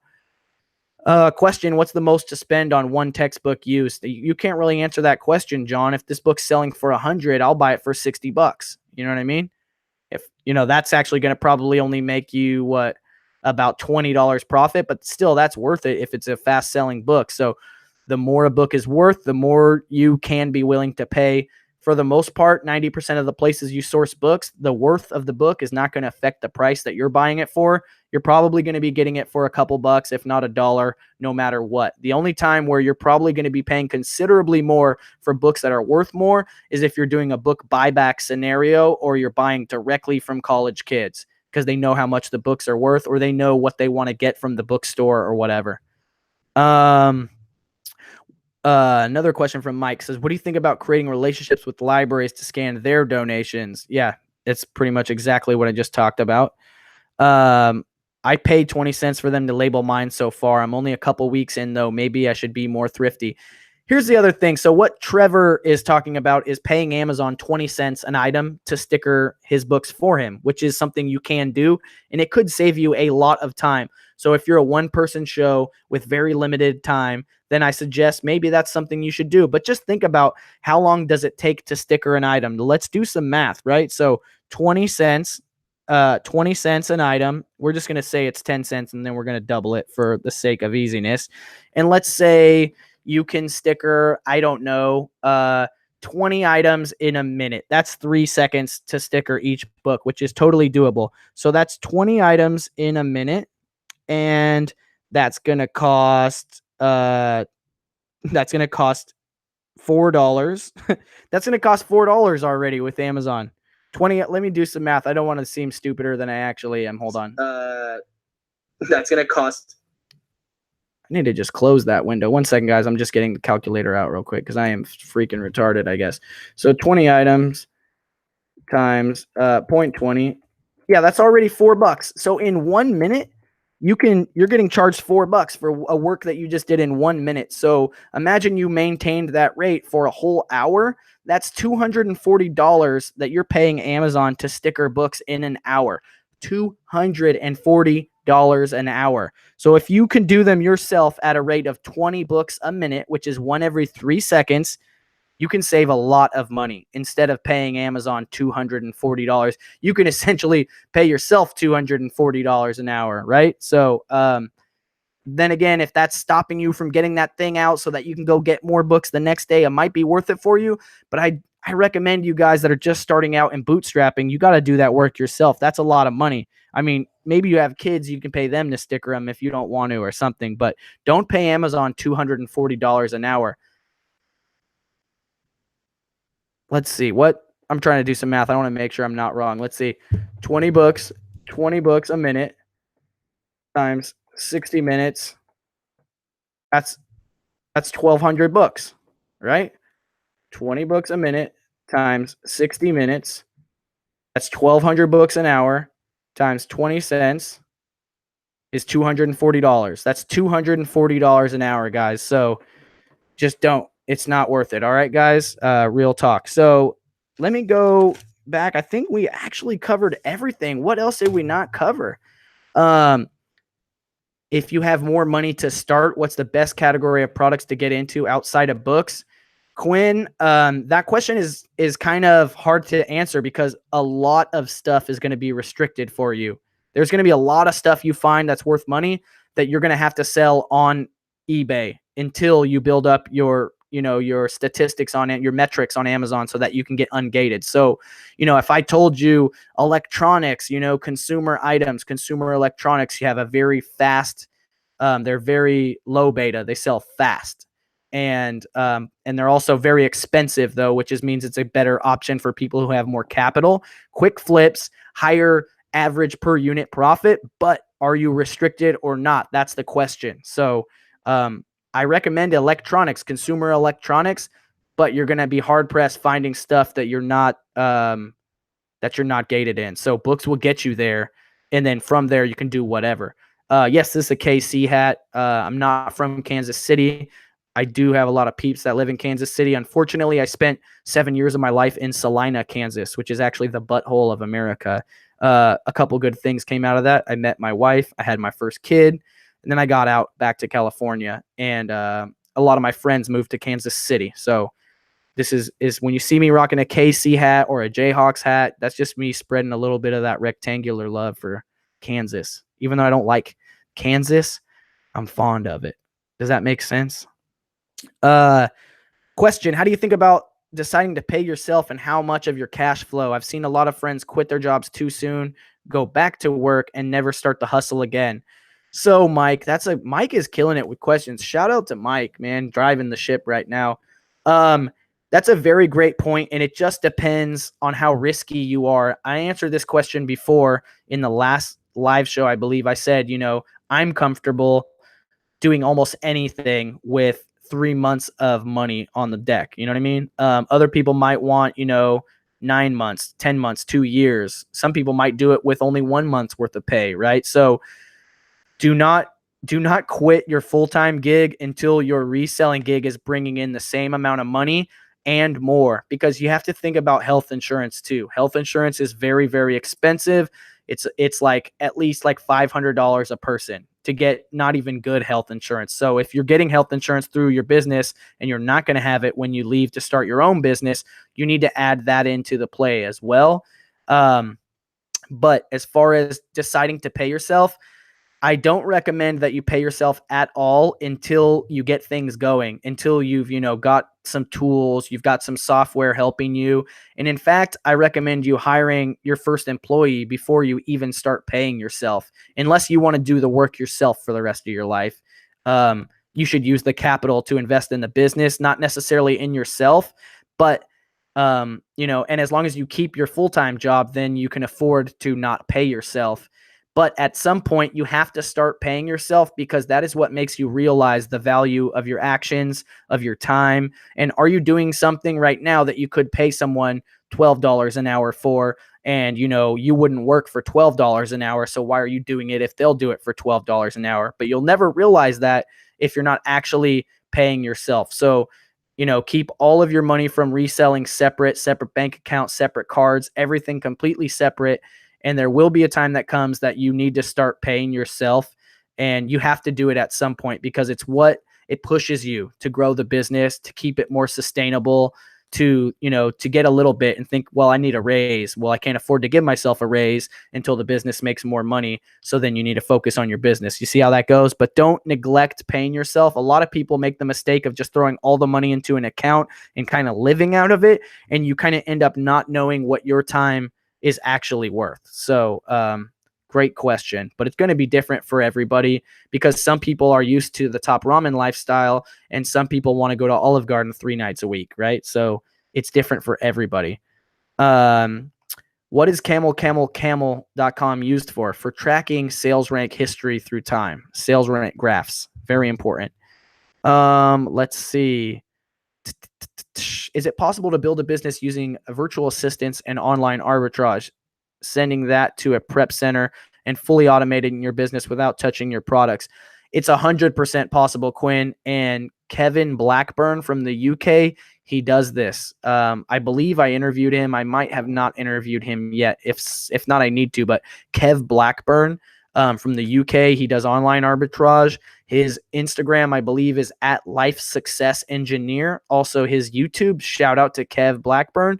Speaker 1: Question, what's the most to spend on one textbook used? You can't really answer that question, John. If this book's selling for 100, I'll buy it for $60. You know what I mean? If that's actually going to probably only make you about $20 profit, but still that's worth it if it's a fast selling book. So the more a book is worth, the more you can be willing to pay. For the most part, 90% of the places you source books, the worth of the book is not going to affect the price that you're buying it for. You're probably going to be getting it for a couple bucks, if not $1, no matter what. The only time where you're probably going to be paying considerably more for books that are worth more is if you're doing a book buyback scenario, or you're buying directly from college kids because they know how much the books are worth, or they know what they want to get from the bookstore or whatever. Another question from Mike says, what do you think about creating relationships with libraries to scan their donations? Yeah, it's pretty much exactly what I just talked about. I paid 20 cents for them to label mine so far. I'm only a couple weeks in, though. Maybe I should be more thrifty. Here's the other thing. So what Trevor is talking about is paying Amazon 20 cents an item to sticker his books for him, which is something you can do, and it could save you a lot of time. So if you're a one-person show with very limited time, then I suggest maybe that's something you should do. But just think about, how long does it take to sticker an item? Let's do some math, right? So 20 cents an item. We're just going to say it's 10 cents, and then we're going to double it for the sake of easiness. And let's say you can sticker, I don't know, 20 items in a minute. That's 3 seconds to sticker each book, which is totally doable. So that's 20 items in a minute, and that's going to cost $4. That's going to cost $4 already with Amazon. 20, let me do some math. I don't want to seem stupider than I actually am. Hold on. That's going to cost, I need to just close that window. 1 second, guys. I'm just getting the calculator out real quick because I am freaking retarded, I guess. So 20 items times 0.20. Yeah, that's already $4. So in 1 minute, you're getting charged $4 for a work that you just did in 1 minute. So imagine you maintained that rate for a whole hour. That's $240 that you're paying Amazon to sticker books in an hour. $240 an hour. So if you can do them yourself at a rate of 20 books a minute, which is one every 3 seconds, you can save a lot of money. Instead of paying Amazon $240, you can essentially pay yourself $240 an hour, right? So then again, if that's stopping you from getting that thing out so that you can go get more books the next day, it might be worth it for you. But I recommend you guys that are just starting out and bootstrapping, you got to do that work yourself. That's a lot of money. I mean, maybe you have kids, you can pay them to sticker them if you don't want to or something, but don't pay Amazon $240 an hour. Let's see what I'm trying to do some math. I want to make sure I'm not wrong. Let's see. 20 books a minute times 60 minutes. That's 1,200 books, right? 20 books a minute times 60 minutes. That's 1,200 books an hour times 20 cents is $240. That's $240 an hour, guys. So just don't. It's not worth it. All right, guys. Real talk. So let me go back. I think we actually covered everything. What else did we not cover? If you have more money to start, what's the best category of products to get into outside of books? Quinn, that question is kind of hard to answer because a lot of stuff is going to be restricted for you. There's going to be a lot of stuff you find that's worth money that you're going to have to sell on eBay until you build up your statistics on it, your metrics on Amazon, so that you can get ungated. So, if I told you electronics, consumer items, consumer electronics, you have a very fast, they're very low beta. They sell fast. And they're also very expensive though, which means it's a better option for people who have more capital, quick flips, higher average per unit profit. But are you restricted or not? That's the question. So I recommend electronics, consumer electronics, but you're going to be hard pressed finding stuff that you're not gated in. So books will get you there, and then from there you can do whatever. Yes, this is a KC hat. I'm not from Kansas City. I do have a lot of peeps that live in Kansas City. Unfortunately, I spent 7 years of my life in Salina, Kansas, which is actually the butthole of America. A couple good things came out of that. I met my wife. I had my first kid. And then I got out back to California. And a lot of my friends moved to Kansas City. So this is when you see me rocking a KC hat or a Jayhawks hat, that's just me spreading a little bit of that rectangular love for Kansas. Even though I don't like Kansas, I'm fond of it. Does that make sense? Question: how do you think about deciding to pay yourself and how much of your cash flow? I've seen a lot of friends quit their jobs too soon, go back to work, and never start the hustle again. So, Mike, Mike is killing it with questions. Shout out to Mike, man, driving the ship right now. That's a very great point, and it just depends on how risky you are. I answered this question before in the last live show. I believe I said, I'm comfortable doing almost anything with 3 months of money on the deck. You know what I mean? Other people might want, 9 months, 10 months, 2 years. Some people might do it with only 1 month's worth of pay, right? So do not quit your full-time gig until your reselling gig is bringing in the same amount of money and more, because you have to think about health insurance too. Health insurance is very, very expensive. It's like at least like $500 a person to get not even good health insurance. So if you're getting health insurance through your business and you're not going to have it when you leave to start your own business, you need to add that into the play as well. But as far as deciding to pay yourself, I don't recommend that you pay yourself at all until you get things going, until you've, got some tools, you've got some software helping you. And in fact, I recommend you hiring your first employee before you even start paying yourself, unless you want to do the work yourself for the rest of your life. You should use the capital to invest in the business, not necessarily in yourself, but and as long as you keep your full-time job, then you can afford to not pay yourself. But at some point, you have to start paying yourself, because that is what makes you realize the value of your actions, of your time. And are you doing something right now that you could pay someone $12 an hour for and you wouldn't work for $12 an hour, so why are you doing it if they'll do it for $12 an hour? But you'll never realize that if you're not actually paying yourself. So keep all of your money from reselling separate bank accounts, separate cards, everything completely separate. And there will be a time that comes that you need to start paying yourself, and you have to do it at some point, because it's what it pushes you to grow the business, to keep it more sustainable, to get a little bit and think, well, I need a raise. Well, I can't afford to give myself a raise until the business makes more money. So then you need to focus on your business. You see how that goes? But don't neglect paying yourself. A lot of people make the mistake of just throwing all the money into an account and kind of living out of it. And you kind of end up not knowing what your time is actually worth. So, great question, but it's going to be different for everybody, because some people are used to the Top Ramen lifestyle and some people want to go to Olive Garden 3 nights a week, right? So it's different for everybody. What is camel.com used for? For tracking sales rank history through time. Sales rank graphs, very important. Let's see. Is it possible to build a business using virtual assistants and online arbitrage, sending that to a prep center and fully automating your business without touching your products? It's 100% possible, Quinn. And Kevin Blackburn from the UK, he does this. I believe I interviewed him. I might have not interviewed him yet. If not, I need to. But Kev Blackburn from the UK, he does online arbitrage. His Instagram, I believe, is at Life Success Engineer. Also, his YouTube, shout out to Kev Blackburn.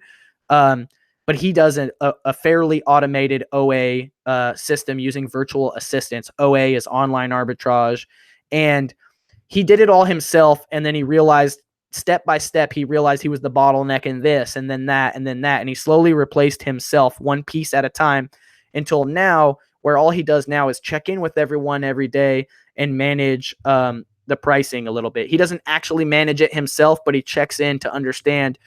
Speaker 1: But he does a fairly automated OA system using virtual assistants. OA is online arbitrage. And he did it all himself. And then he realized, step by step, he realized he was the bottleneck in this, and then that, and then that. And he slowly replaced himself one piece at a time until now, where all he does now is check in with everyone every day and manage the pricing a little bit. He doesn't actually manage it himself, but he checks in to understand,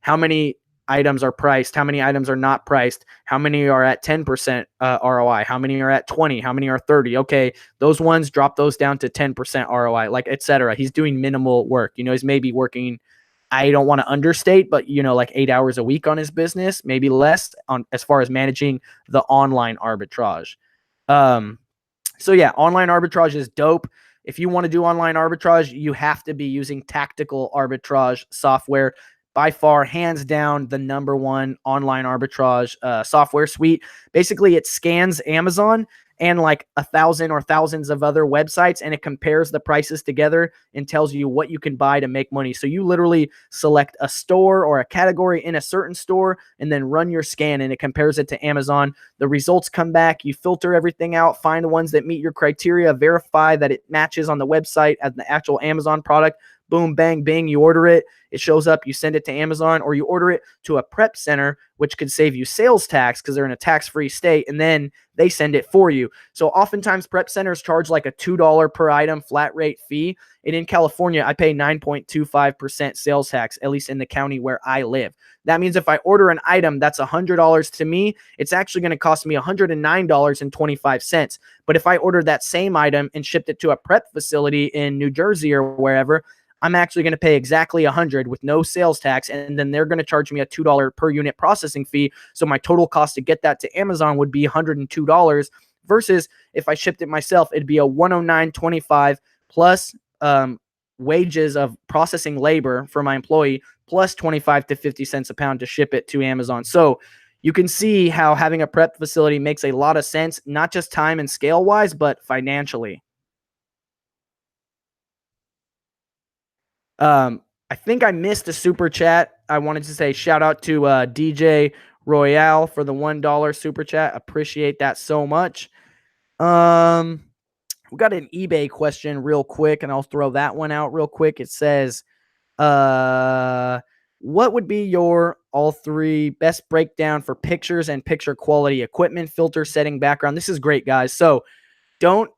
Speaker 1: how many items are priced, how many items are not priced, how many are at 10% ROI, how many are at 20, how many are 30. Okay, those ones, drop those down to 10% ROI, like etc. He's doing minimal work. He's maybe working, I don't want to understate, but like 8 hours a week on his business, maybe less, on as far as managing the online arbitrage. So yeah, online arbitrage is dope. If you want to do online arbitrage, you have to be using tactical arbitrage software. By far, hands down, the number one online arbitrage software suite. Basically, it scans Amazon and like 1,000 or thousands of other websites, and it compares the prices together and tells you what you can buy to make money. So you literally select a store or a category in a certain store and then run your scan, and it compares it to Amazon. The results come back. You filter everything out, find the ones that meet your criteria, verify that it matches on the website as the actual Amazon product. Boom, bang, bing, you order it. It shows up, you send it to Amazon, or you order it to a prep center, which could save you sales tax because they're in a tax-free state, and then they send it for you. So oftentimes prep centers charge like a $2 per item flat rate fee. And in California, I pay 9.25% sales tax, at least in the county where I live. That means if I order an item that's $100 to me, it's actually going to cost me $109.25. But if I ordered that same item and shipped it to a prep facility in New Jersey or wherever, I'm actually going to pay exactly $100 with no sales tax, and then they're going to charge me a $2 per unit processing fee. So my total cost to get that to Amazon would be $102, versus if I shipped it myself, it'd be a $109.25 plus wages of processing labor for my employee, plus 25 to 50 cents a pound to ship it to Amazon. So you can see how having a prep facility makes a lot of sense, not just time and scale wise, but financially. I think I missed a super chat. I wanted to say shout out to DJ Royale for the $1 super chat. Appreciate that so much. We got an eBay question real quick, and I'll throw that one out real quick. It says, what would be your all three best breakdown for pictures and picture quality, equipment, filter, setting, background? This is great, guys. So don't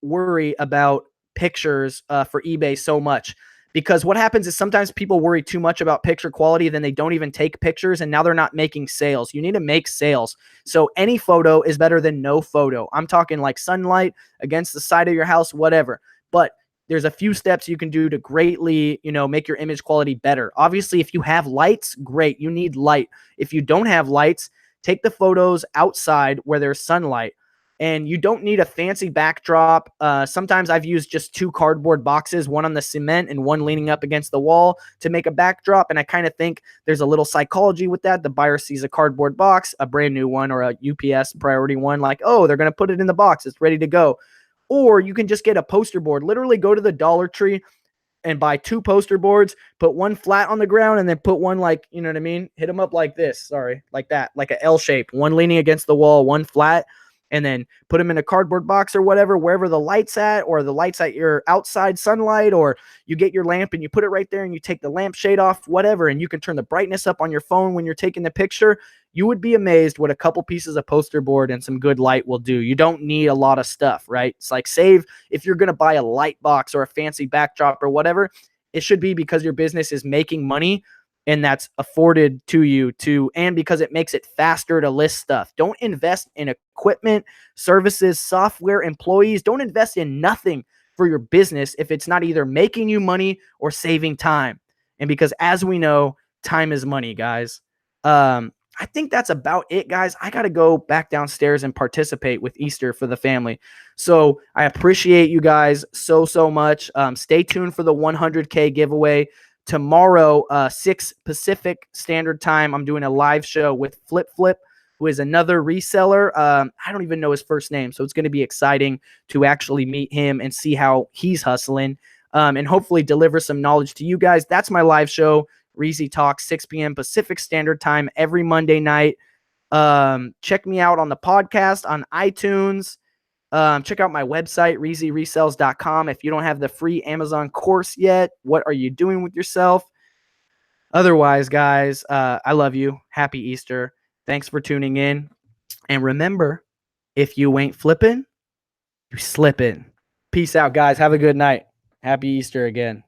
Speaker 1: worry about pictures for eBay so much, because what happens is sometimes people worry too much about picture quality, then they don't even take pictures, and now they're not making sales. You need to make sales. So any photo is better than no photo. I'm talking like sunlight against the side of your house, whatever. But there's a few steps you can do to greatly, make your image quality better. Obviously, if you have lights, great. You need light. If you don't have lights, take the photos outside where there's sunlight. And you don't need a fancy backdrop. Sometimes I've used just 2 cardboard boxes, one on the cement and one leaning up against the wall to make a backdrop. And I kind of think there's a little psychology with that. The buyer sees a cardboard box, a brand new one or a UPS priority one, like, oh, they're going to put it in the box. It's ready to go. Or you can just get a poster board. Literally go to the Dollar Tree and buy 2 poster boards, put one flat on the ground, and then put one like, you know what I mean? Hit them up like this. Sorry, like that, like a L shape, one leaning against the wall, one flat, and then put them in a cardboard box or whatever, wherever the light's at, or the light's at your outside sunlight, or you get your lamp and you put it right there and you take the lampshade off, whatever, and you can turn the brightness up on your phone when you're taking the picture. You would be amazed what a couple pieces of poster board and some good light will do. You don't need a lot of stuff, right? It's like, save, if you're going to buy a light box or a fancy backdrop or whatever, it should be because your business is making money and that's afforded to you and because it makes it faster to list stuff. Don't invest in equipment, services, software, employees. Don't invest in nothing for your business if it's not either making you money or saving time. And because, as we know, time is money, guys. I think that's about it, guys. I got to go back downstairs and participate with Easter for the family. So I appreciate you guys so much. Stay tuned for the 100K giveaway. Tomorrow, 6 Pacific Standard Time, I'm doing a live show with Flip, who is another reseller. I don't even know his first name, so it's going to be exciting to actually meet him and see how he's hustling, and hopefully deliver some knowledge to you guys. That's my live show, Reezy Talk, 6 p.m. Pacific Standard Time every Monday night. Check me out on the podcast on iTunes. Check out my website, resells.com. If you don't have the free Amazon course yet, what are you doing with yourself? Otherwise, guys, I love you. Happy Easter. Thanks for tuning in. And remember, if you ain't flipping, you slipping. Peace out, guys. Have a good night. Happy Easter again.